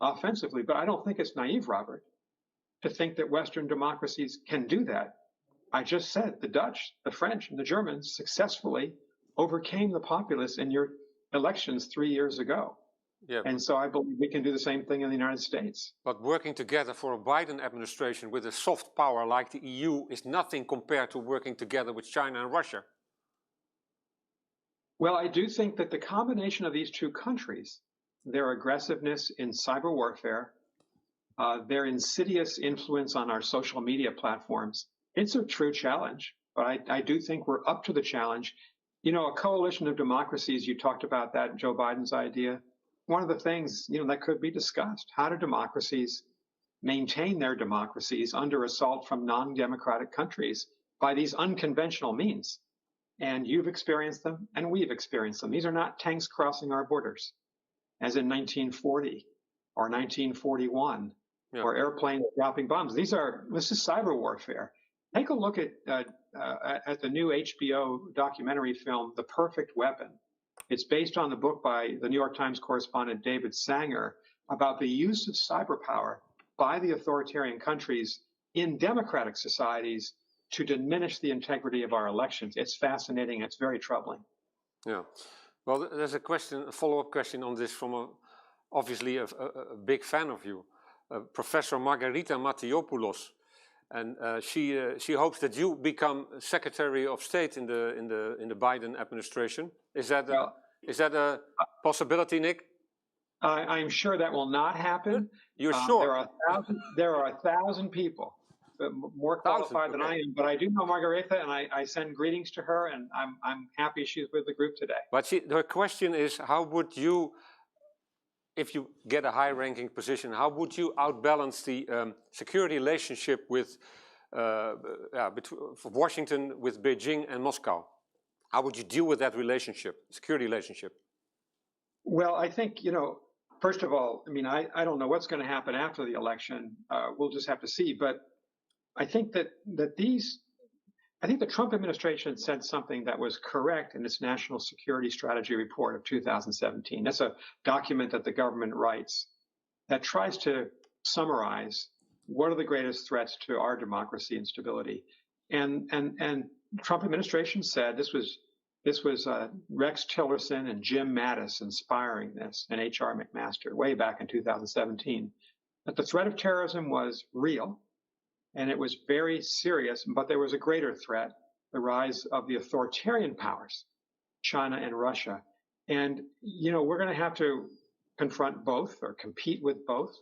offensively. But I don't think it's naive, Robert, to think that Western democracies can do that. I just said the Dutch, the French, and the Germans successfully overcame the populists in your elections 3 years ago. Yeah, and so I believe we can do the same thing in the United States. But working together for a Biden administration with a soft power like the EU is nothing compared to working together with China and Russia. Well, I do think that the combination of these 2 countries, their aggressiveness in cyber warfare, their insidious influence on our social media platforms, it's a true challenge. But I do think we're up to the challenge. A coalition of democracies, you talked about that, Joe Biden's idea. One of the things, that could be discussed, how do democracies maintain their democracies under assault from non-democratic countries by these unconventional means? And you've experienced them, and we've experienced them. These are not tanks crossing our borders, as in 1940 or 1941, or airplanes dropping bombs. This is cyber warfare. take a look at the new HBO documentary film, The Perfect Weapon. It's based on the book by the New York Times correspondent David Sanger about the use of cyber power by the authoritarian countries in democratic societies to diminish the integrity of our elections. It's fascinating. It's very troubling. Yeah. Well, there's a question, a follow-up question on this from obviously a big fan of you, Professor Margarita Mathiopoulos, and she hopes that you become Secretary of State in the Biden administration. Is that a possibility, Nick? I'm sure that will not happen. You're sure? There are 1,000 people more qualified than I am, but I do know Margarita, and I send greetings to her, and I'm happy she's with the group today. But her question is, how would you, if you get a high-ranking position, how would you outbalance the security relationship with Washington, with Beijing and Moscow? How would you deal with that relationship, security relationship? Well, I think, first of all, I don't know what's going to happen after the election. We'll just have to see. But I think that the Trump administration said something that was correct in its National Security Strategy Report of 2017. That's a document that the government writes that tries to summarize what are the greatest threats to our democracy and stability. And Trump administration said this was Rex Tillerson and Jim Mattis inspiring this, and H.R. McMaster way back in 2017, that the threat of terrorism was real and it was very serious, but there was a greater threat, the rise of the authoritarian powers, China and Russia. And, we're going to have to confront both or compete with both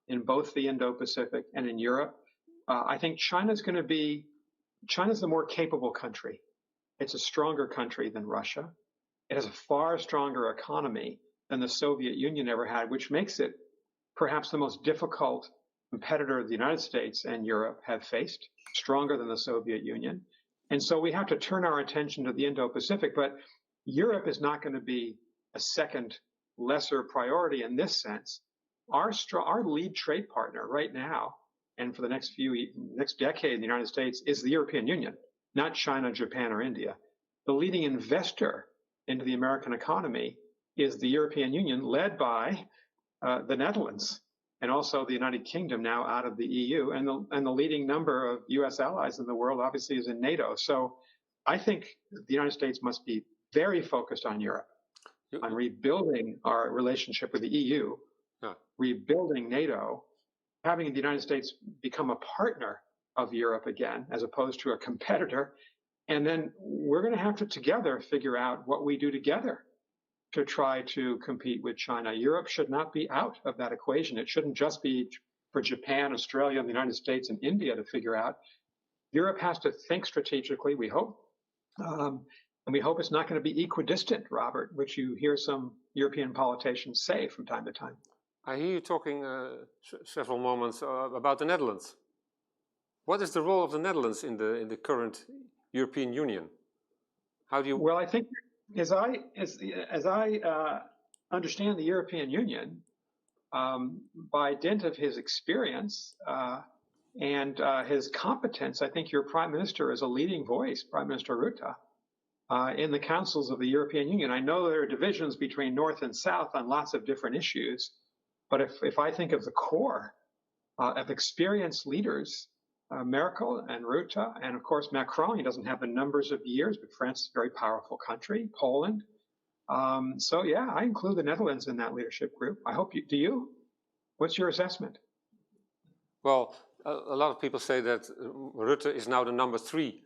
in both the Indo-Pacific and in Europe. I think China's the more capable country. It's a stronger country than Russia. It has a far stronger economy than the Soviet Union ever had, which makes it perhaps the most difficult competitor the United States and Europe have faced, stronger than the Soviet Union. And so we have to turn our attention to the Indo-Pacific, but Europe is not going to be a second lesser priority in this sense. Our lead trade partner right now, and for the next decade in the United States, is the European Union, not China, Japan, or India. The leading investor into the American economy is the European Union, led by the Netherlands, and also the United Kingdom now out of the EU, and the leading number of U.S. allies in the world obviously is in NATO. So I think the United States must be very focused on Europe, on rebuilding our relationship with the EU, rebuilding NATO, having the United States become a partner of Europe again, as opposed to a competitor. And then we're going to have to together figure out what we do together to try to compete with China. Europe should not be out of that equation. It shouldn't just be for Japan, Australia, and the United States and India to figure out. Europe has to think strategically, we hope. And we hope it's not going to be equidistant, Robert, which you hear some European politicians say from time to time. I hear you talking several moments about the Netherlands. What is the role of the Netherlands in the current European Union? How do you? Well, I think as I understand the European Union, by dint of his experience and his competence, I think your Prime Minister is a leading voice, Prime Minister Rutte, in the councils of the European Union. I know there are divisions between North and South on lots of different issues, but if I think of the core of experienced leaders, Merkel and Rutte, and of course Macron, he doesn't have the numbers of years, but France is a very powerful country, Poland. So yeah, I include the Netherlands in that leadership group. I hope you do. You? What's your assessment? Well, a lot of people say that Rutte is now the number 3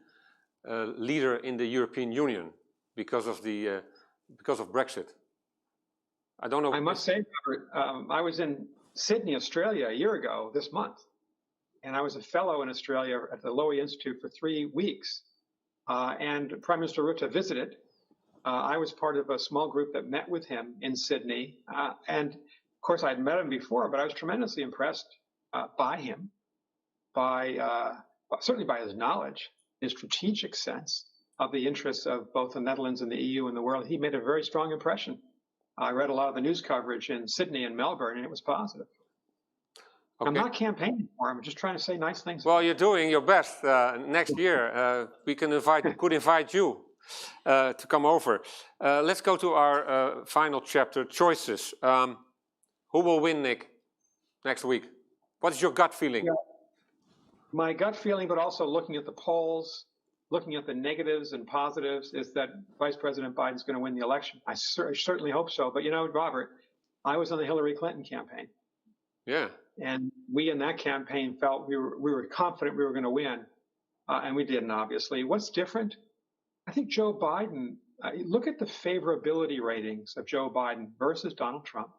leader in the European Union because of Brexit. I don't know. I must say, Robert, I was in Sydney, Australia, a year ago this month, and I was a fellow in Australia at the Lowy Institute for 3 weeks. And Prime Minister Rutte visited. I was part of a small group that met with him in Sydney. And of course, I'd met him before, but I was tremendously impressed by him, certainly by his knowledge, his strategic sense of the interests of both the Netherlands and the EU and the world. He made a very strong impression. I read a lot of the news coverage in Sydney and Melbourne, and it was positive. I'm Okay. not campaigning for him. I'm just trying to say nice things. Well, you're doing your best. Next year, we could invite you to come over. Let's go to our final chapter, choices. Who will win, Nick, next week? What is your gut feeling? Yeah. My gut feeling, but also looking at the polls, looking at the negatives and positives, is that Vice President Biden's going to win the election. I certainly hope so. But you know, Robert, I was on the Hillary Clinton campaign. Yeah. And we in that campaign felt we were confident we were going to win, and we didn't, obviously. What's different? I think Joe Biden, look at the favorability ratings of Joe Biden versus Donald Trump.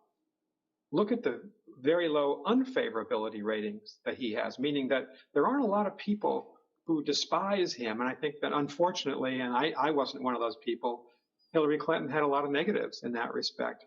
Look at the very low unfavorability ratings that he has, meaning that there aren't a lot of people who despise him. And I think that unfortunately, and I wasn't one of those people, Hillary Clinton had a lot of negatives in that respect.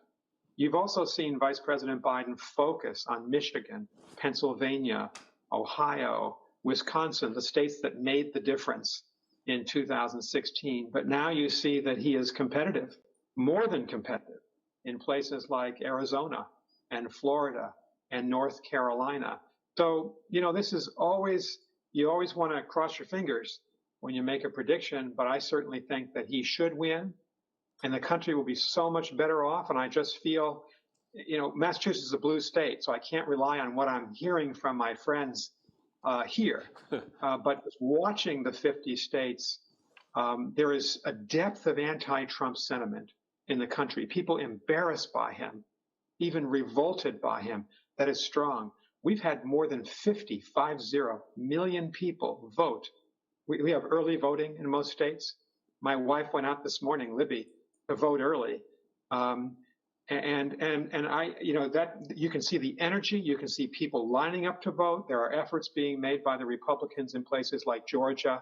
You've also seen Vice President Biden focus on Michigan, Pennsylvania, Ohio, Wisconsin, the states that made the difference in 2016. But now you see that he is competitive, more than competitive, in places like Arizona and Florida and North Carolina. So, you know, this is always, you always want to cross your fingers when you make a prediction, but I certainly think that he should win. And the country will be so much better off. And I just feel, you know, Massachusetts is a blue state, so I can't rely on what I'm hearing from my friends here. But watching the 50 states, there is a depth of anti-Trump sentiment in the country. People embarrassed by him, even revolted by him, that is strong. We've had more than 50 million people vote. We have early voting in most states. My wife went out this morning, Libby, to vote early. And I, you know, that you can see the energy, you can see people lining up to vote. There are efforts being made by the Republicans in places like Georgia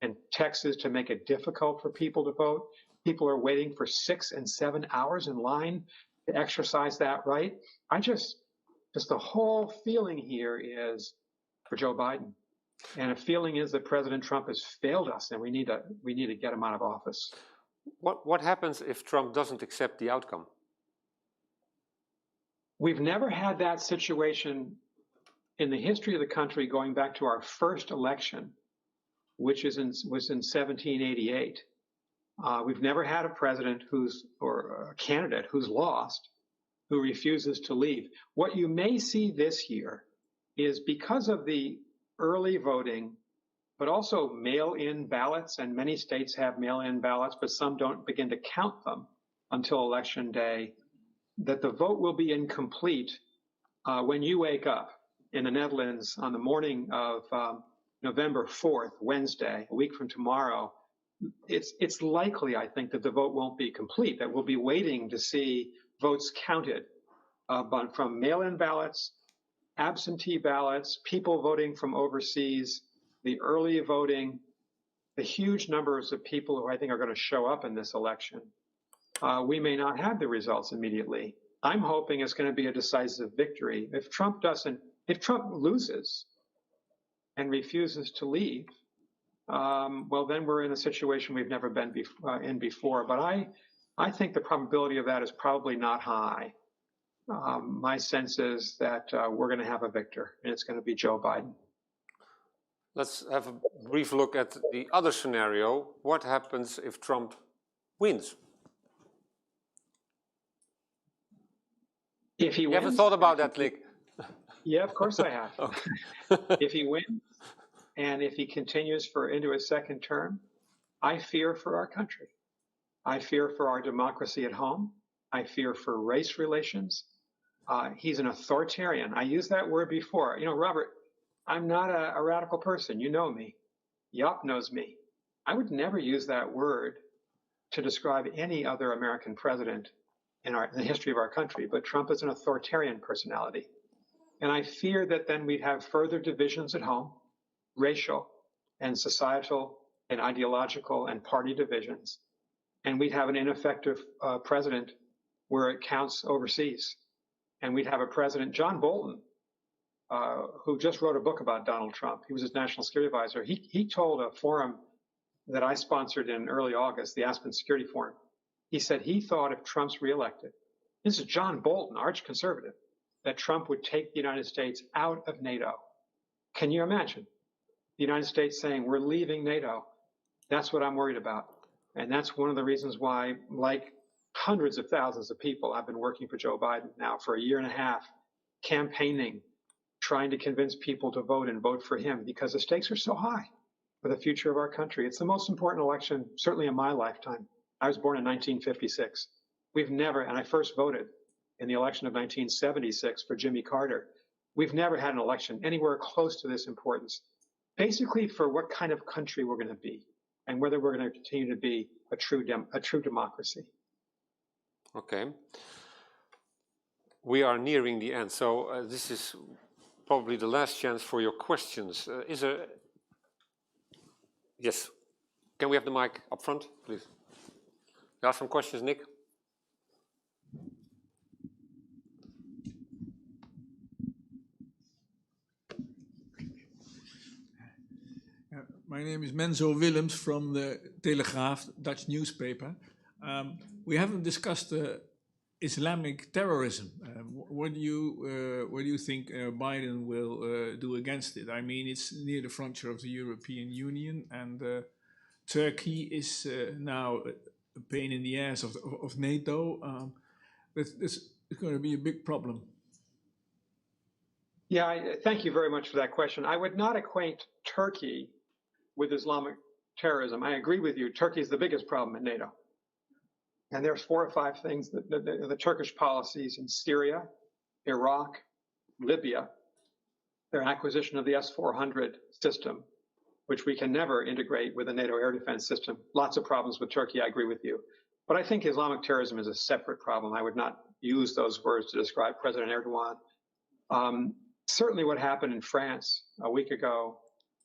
and Texas to make it difficult for people to vote. People are waiting for 6 and 7 hours in line to exercise that right. Just the whole feeling here is for Joe Biden. And a feeling is that President Trump has failed us and we need to get him out of office. What happens if Trump doesn't accept the outcome? We've never had that situation in the history of the country going back to our first election, which was in 1788. We've never had a president or a candidate who's lost, who refuses to leave. What you may see this year is because of the early voting, but also mail-in ballots, and many states have mail-in ballots, but some don't begin to count them until Election Day, that the vote will be incomplete when you wake up in the Netherlands on the morning of November 4th, Wednesday, a week from tomorrow. It's likely, I think, that the vote won't be complete, that we'll be waiting to see votes counted but from mail-in ballots, absentee ballots, people voting from overseas, the early voting, the huge numbers of people who I think are going to show up in this election. We may not have the results immediately. I'm hoping it's going to be a decisive victory. If Trump loses and refuses to leave, well, then we're in a situation we've never been in before. But I think the probability of that is probably not high. My sense is that we're going to have a victor, and it's going to be Joe Biden. Let's have a brief look at the other scenario. What happens if Trump wins? If he wins, You haven't thought about that, Nick? Yeah, of course I have. Okay. If he wins, and if he continues into his second term, I fear for our country. I fear for our democracy at home. I fear for race relations. He's an authoritarian. I used that word before. You know, Robert, I'm not a radical person. You know me. Yop knows me. I would never use that word to describe any other American president in the history of our country, but Trump is an authoritarian personality. And I fear that then we'd have further divisions at home, racial and societal and ideological and party divisions. And we'd have an ineffective president where it counts overseas. And we'd have a president, John Bolton, who just wrote a book about Donald Trump. He was his national security advisor. He told a forum that I sponsored in early August, the Aspen Security Forum. He said he thought if Trump's reelected, this is John Bolton, arch conservative. that Trump would take the United States out of NATO. Can you imagine the United States saying, we're leaving NATO? That's what I'm worried about. And that's one of the reasons why, like hundreds of thousands of people, I've been working for Joe Biden now for a year and a half, campaigning, trying to convince people to vote and vote for him, because the stakes are so high for the future of our country. It's the most important election, certainly in my lifetime. I was born in 1956. We've never, and I first voted in the election of 1976 for Jimmy Carter. We've never had an election anywhere close to this importance, basically for what kind of country we're going to be and whether we're going to continue to be a true democracy. Okay. We are nearing the end, so this is probably the last chance for your questions. Is there... Yes. Can we have the mic up front, please? You have some questions, Nick? My name is Menzo Willems from the Telegraaf, Dutch newspaper. We haven't discussed Islamic terrorism. What do you think Biden will do against it? I mean, it's near the frontier of the European Union, and Turkey is now a pain in the ass of NATO. But it's going to be a big problem. Yeah, thank you very much for that question. I would not acquaint Turkey with Islamic terrorism. I agree with you. Turkey is the biggest problem in NATO. And there's 4 or 5 things that the Turkish policies in Syria, Iraq, Libya, their acquisition of the S-400 system, which we can never integrate with the NATO air defense system. Lots of problems with Turkey, I agree with you. But I think Islamic terrorism is a separate problem. I would not use those words to describe President Erdogan. Certainly what happened in France a week ago,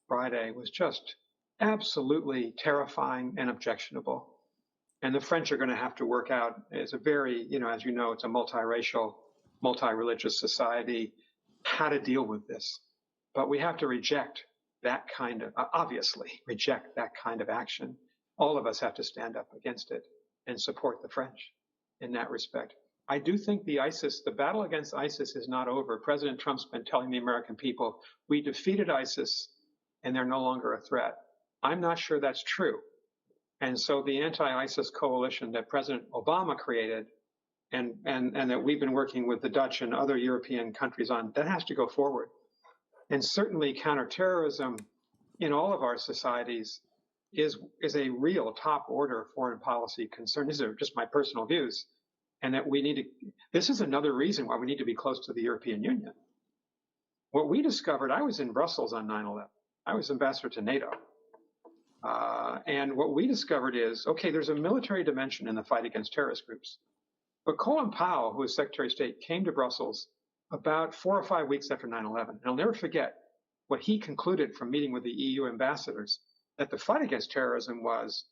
Friday, was just absolutely terrifying and objectionable. And the French are going to have to work out, it's a very, as you know, it's a multiracial, multi-religious society, how to deal with this. But we have to reject that kind of, obviously, reject that kind of action. All of us have to stand up against it and support the French in that respect. I do think the battle against ISIS is not over. President Trump's been telling the American people, we defeated ISIS and they're no longer a threat. I'm not sure that's true. And so the anti-ISIS coalition that President Obama created and that we've been working with the Dutch and other European countries on, that has to go forward. And certainly counterterrorism in all of our societies is a real top order foreign policy concern. These are just my personal views. And that this is another reason why we need to be close to the European Union. What we discovered, I was in Brussels on 9/11. I was ambassador to NATO. And what we discovered is, okay, there's a military dimension in the fight against terrorist groups. But Colin Powell, who was Secretary of State, came to Brussels about 4 or 5 weeks after 9/11. And I'll never forget what he concluded from meeting with the EU ambassadors, that the fight against terrorism was,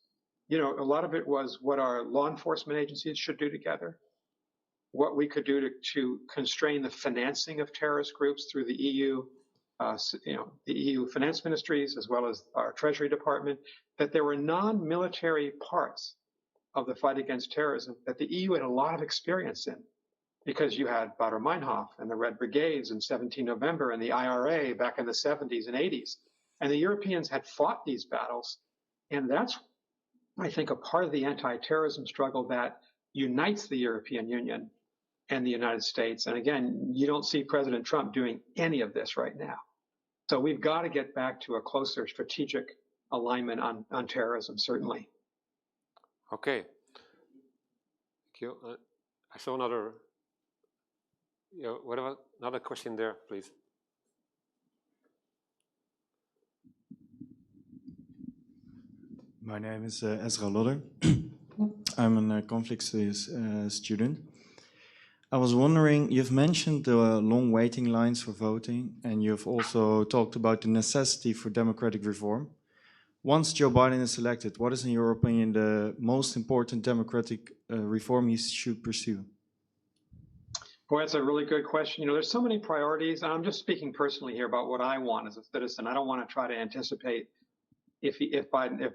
a lot of it was what our law enforcement agencies should do together, what we could do to constrain the financing of terrorist groups through the EU, the EU finance ministries, as well as our Treasury Department, that there were non-military parts of the fight against terrorism that the EU had a lot of experience in, because you had Baader Meinhof and the Red Brigades in 17 November and the IRA back in the 70s and 80s. And the Europeans had fought these battles. And that's, I think, a part of the anti-terrorism struggle that unites the European Union and the United States. And again, you don't see President Trump doing any of this right now. So we've got to get back to a closer strategic alignment on terrorism, certainly. Okay. Thank you. I saw another, what about another question there, please? My name is Ezra Lodder. I'm a conflict studies student. I was wondering, you've mentioned the long waiting lines for voting, and you've also talked about the necessity for democratic reform. Once Joe Biden is elected, what is, in your opinion, the most important democratic reform he should pursue? Boy, that's a really good question. There's so many priorities, and I'm just speaking personally here about what I want as a citizen. I don't want to try to anticipate if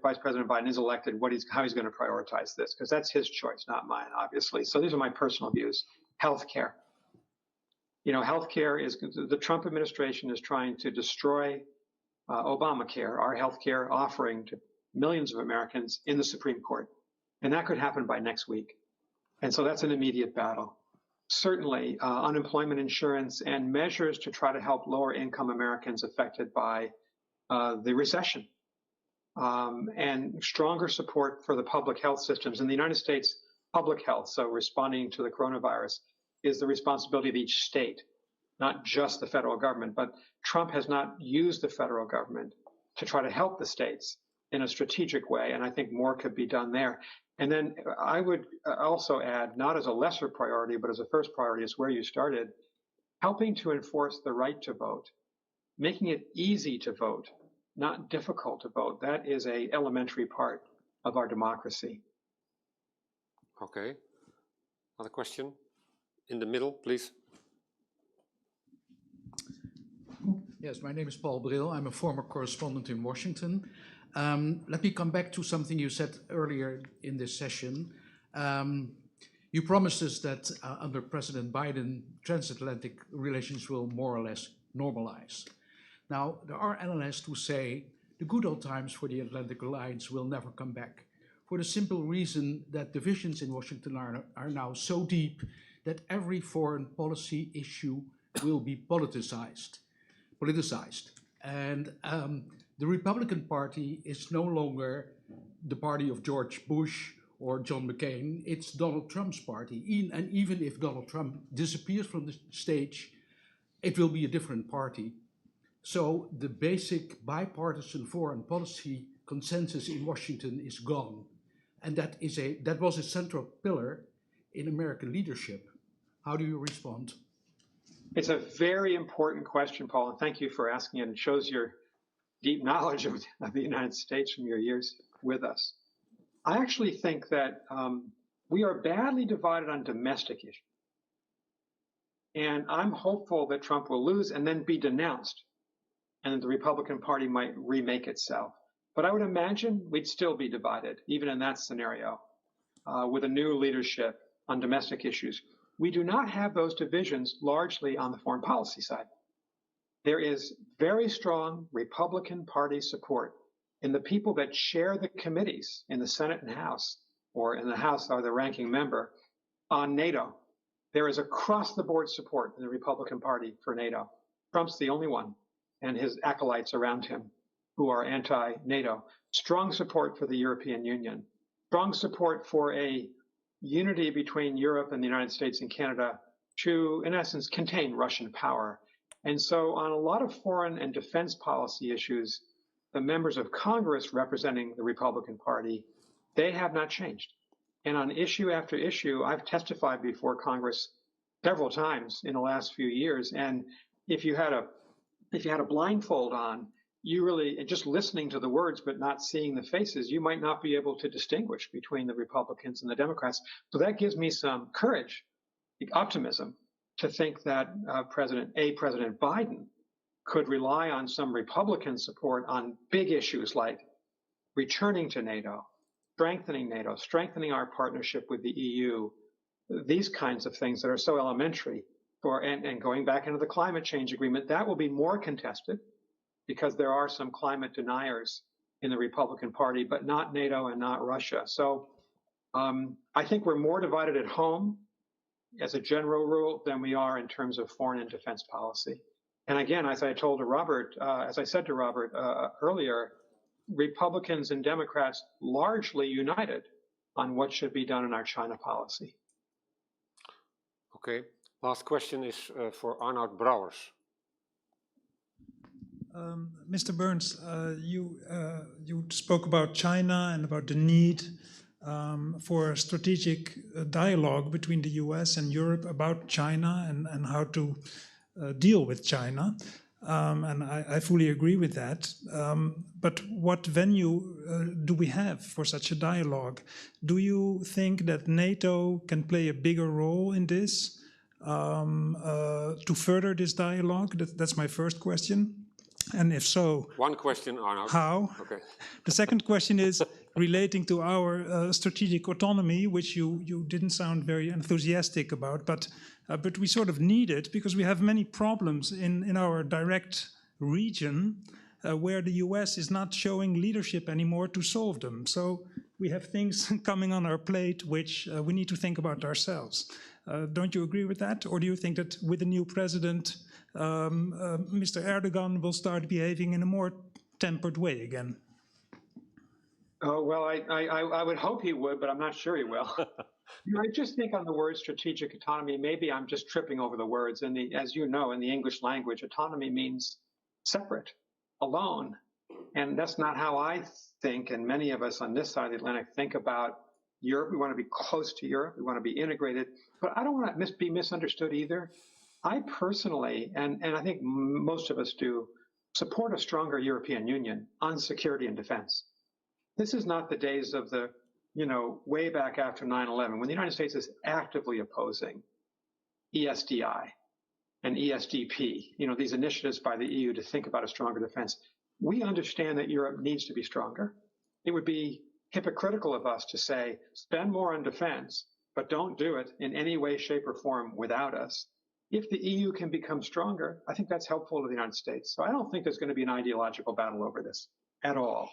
Vice President Biden is elected, how he's going to prioritize this, because that's his choice, not mine, obviously. So these are my personal views. Healthcare. You know, healthcare is, the Trump administration is trying to destroy Obamacare, our healthcare offering to millions of Americans, in the Supreme Court. And that could happen by next week. And so that's an immediate battle. Certainly, unemployment insurance and measures to try to help lower income Americans affected by the recession. And stronger support for the public health systems. In the United States, public health, so responding to the coronavirus, is the responsibility of each state, not just the federal government. But Trump has not used the federal government to try to help the states in a strategic way, and I think more could be done there. And then I would also add, not as a lesser priority, but as a first priority, is where you started, helping to enforce the right to vote, making it easy to vote, not difficult to vote. That is an elementary part of our democracy. Okay. Another question? In the middle, please. Yes, my name is Paul Bril. I'm a former correspondent in Washington. Let me come back to something you said earlier in this session. You promised us that under President Biden, transatlantic relations will more or less normalize. Now, there are analysts who say the good old times for the Atlantic Alliance will never come back, for the simple reason that divisions in Washington are now so deep that every foreign policy issue will be politicized. And the Republican Party is no longer the party of George Bush or John McCain. It's Donald Trump's party. And even if Donald Trump disappears from the stage, it will be a different party. So the basic bipartisan foreign policy consensus in Washington is gone. And that was a central pillar in American leadership. How do you respond? It's a very important question, Paul, and thank you for asking it. It shows your deep knowledge of the United States from your years with us. I actually think that we are badly divided on domestic issues. And I'm hopeful that Trump will lose and then be denounced, and that the Republican Party might remake itself. But I would imagine we'd still be divided, even in that scenario, with a new leadership on domestic issues. We do not have those divisions largely on the foreign policy side. There is very strong Republican Party support in the people that chair the committees in the Senate and House, or in the House are the ranking member, on NATO. There is across-the-board support in the Republican Party for NATO. Trump's the only one, and his acolytes around him, who are anti-NATO. Strong support for the European Union. Strong support for a unity between Europe and the United States and Canada to, in essence, contain Russian power. And so on a lot of foreign and defense policy issues, the members of Congress representing the Republican Party, they have not changed. And on issue after issue, I've testified before Congress several times in the last few years. And if you had a blindfold on, you really, just listening to the words but not seeing the faces, you might not be able to distinguish between the Republicans and the Democrats. So that gives me some courage, optimism, to think that President Biden could rely on some Republican support on big issues like returning to NATO, strengthening our partnership with the EU, these kinds of things that are so elementary, and going back into the climate change agreement. That will be more contested, because there are some climate deniers in the Republican Party, but not NATO and not Russia. So I think we're more divided at home as a general rule than we are in terms of foreign and defense policy. And again, as I said to Robert earlier, Republicans and Democrats largely united on what should be done in our China policy. Okay, last question is for Arnoud Brouwers. Mr. Burns, you spoke about China and about the need for a strategic dialogue between the US and Europe about China and how to deal with China. And I fully agree with that. But what venue do we have for such a dialogue? Do you think that NATO can play a bigger role in this to further this dialogue? That's my first question. And if so, one question, Arnoud. How? Okay. The second question is relating to our strategic autonomy, which you didn't sound very enthusiastic about. But but we sort of need it because we have many problems in our direct region where the US is not showing leadership anymore to solve them. So we have things coming on our plate which we need to think about ourselves. Don't you agree with that? Or do you think that with the new president, Mr. Erdogan will start behaving in a more tempered way again? Oh, well, I would hope he would, but I'm not sure he will. I just think on the word strategic autonomy, maybe I'm just tripping over the words. As you know, in the English language, autonomy means separate, alone. And that's not how I think, and many of us on this side of the Atlantic think about Europe. We want to be close to Europe. We want to be integrated. But I don't want to be misunderstood either. I personally, and I think most of us do, support a stronger European Union on security and defense. This is not the days of the, way back after 9/11, when the United States is actively opposing ESDI and ESDP, these initiatives by the EU to think about a stronger defense. We understand that Europe needs to be stronger. It would be hypocritical of us to say, spend more on defense, but don't do it in any way, shape, or form without us. If the EU can become stronger, I think that's helpful to the United States. So I don't think there's going to be an ideological battle over this at all.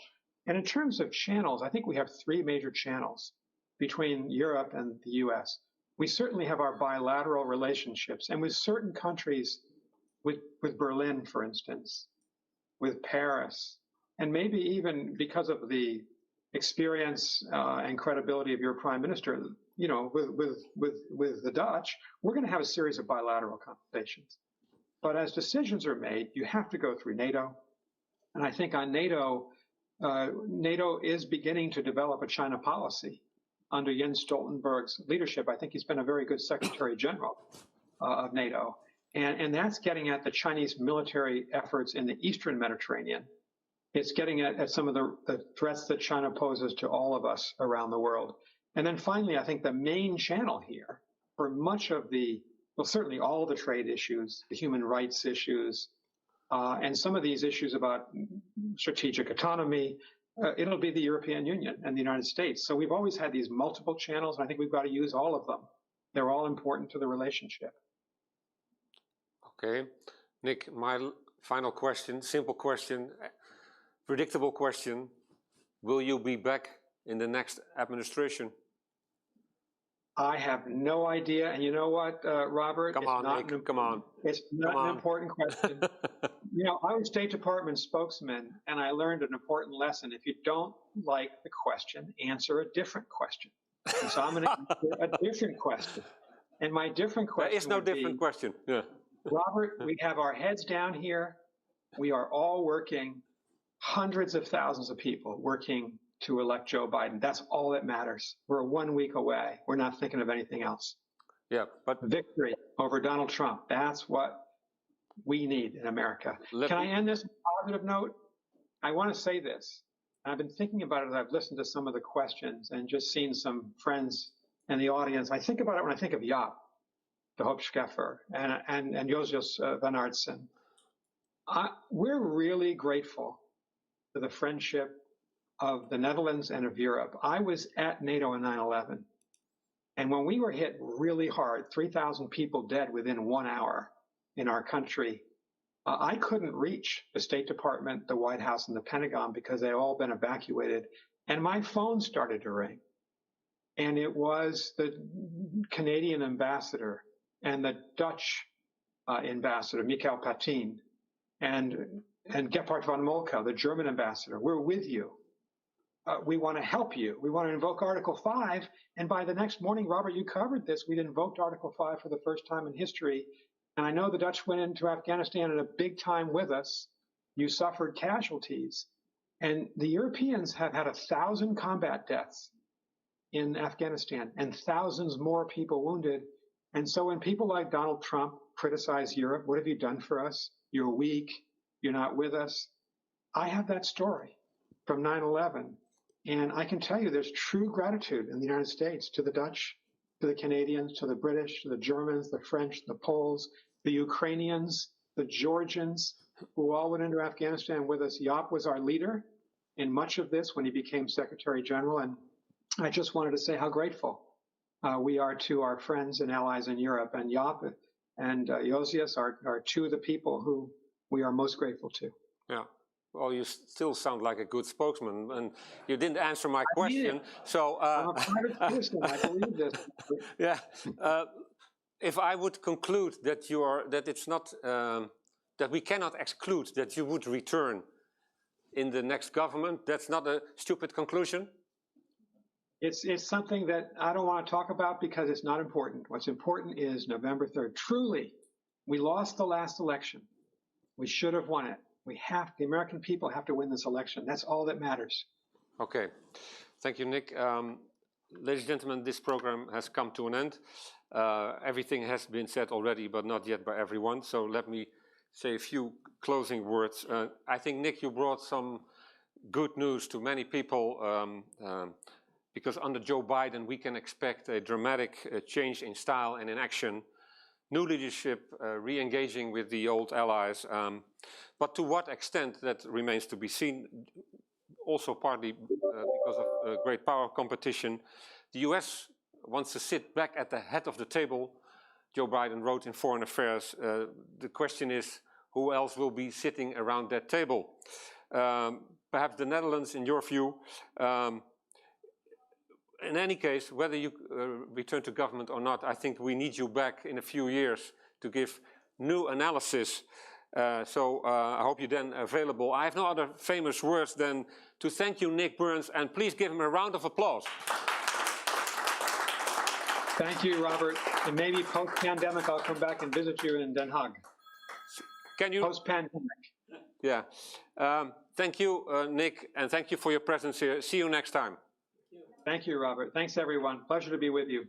And in terms of channels, I think we have three major channels between Europe and the US. We certainly have our bilateral relationships, and with certain countries, with Berlin, for instance, with Paris, and maybe even because of the experience and credibility of your prime minister, with the Dutch, we're going to have a series of bilateral conversations. But as decisions are made, you have to go through NATO. And I think on NATO, NATO is beginning to develop a China policy under Jens Stoltenberg's leadership. I think he's been a very good Secretary General of NATO. And that's getting at the Chinese military efforts in the Eastern Mediterranean. It's getting at some of the threats that China poses to all of us around the world. And then finally, I think the main channel here for much of certainly all the trade issues, the human rights issues, and some of these issues about strategic autonomy, it'll be the European Union and the United States. So we've always had these multiple channels, and I think we've got to use all of them. They're all important to the relationship. Okay. Nick, my final question, simple question, predictable question. Will you be back in the next administration? I have no idea. And you know what, Robert? Come on, Nick, come on. It's not an important question. I was State Department spokesman, and I learned an important lesson. If you don't like the question, answer a different question. And so I'm going to answer a different question. And my different question There is no different question. Yeah. Robert, we have our heads down here. We are all working, hundreds of thousands of people working to elect Joe Biden. That's all that matters. We're 1 week away. We're not thinking of anything else. Yeah, but victory over Donald Trump. That's what we need in America. Can I end this on a positive note? I want to say this. I've been thinking about it as I've listened to some of the questions and just seen some friends in the audience. I think about it when I think of Jaap de Hoop Scheffer and Josias van Aartsen. We're really grateful for the friendship of the Netherlands and of Europe. I was at NATO in 9/11. And when we were hit really hard, 3,000 people dead within 1 hour in our country, I couldn't reach the State Department, the White House, and the Pentagon because they'd all been evacuated. And my phone started to ring. And it was the Canadian ambassador and the Dutch ambassador, Michael Patin, and Gebhard von Moltke, the German ambassador. We're with you. We want to help you. We want to invoke Article 5. And by the next morning, Robert, you covered this. We'd invoked Article 5 for the first time in history. And I know the Dutch went into Afghanistan at a big time with us. You suffered casualties. And the Europeans have had 1,000 combat deaths in Afghanistan and thousands more people wounded. And so when people like Donald Trump criticize Europe, what have you done for us? You're weak. You're not with us. I have that story from 9/11. And I can tell you there's true gratitude in the United States to the Dutch, to the Canadians, to the British, to the Germans, the French, the Poles, the Ukrainians, the Georgians, who all went into Afghanistan with us. Jaap was our leader in much of this when he became Secretary General. And I just wanted to say how grateful we are to our friends and allies in Europe. And Jaap and Josias are two of the people who we are most grateful to. Yeah. Well, you still sound like a good spokesman, and you didn't answer my mean question. it. So, I'm a private citizen. I believe this. yeah, if I would conclude that it's not that we cannot exclude that you would return in the next government, that's not a stupid conclusion. It's something that I don't want to talk about because it's not important. What's important is November 3rd. Truly, we lost the last election. We should have won it. The American people have to win this election. That's all that matters. Okay, thank you, Nick. Ladies and gentlemen, this program has come to an end. Everything has been said already, but not yet by everyone. So let me say a few closing words. I think, Nick, you brought some good news to many people because under Joe Biden, we can expect a dramatic change in style and in action. New leadership, re-engaging with the old allies, but to what extent, that remains to be seen, also partly because of great power competition. The US wants to sit back at the head of the table. Joe Biden wrote in Foreign Affairs, the question is, who else will be sitting around that table? Perhaps the Netherlands, in your view. In any case, whether you return to government or not, I think we need you back in a few years to give new analysis. So I hope you're then available. I have no other famous words than to thank you, Nick Burns, and please give him a round of applause. Thank you, Robert. And maybe post-pandemic, I'll come back and visit you in Den Haag. Can you? Post-pandemic. Yeah. Thank you, Nick, and thank you for your presence here. See you next time. Thank you, Robert. Thanks, everyone. Pleasure to be with you.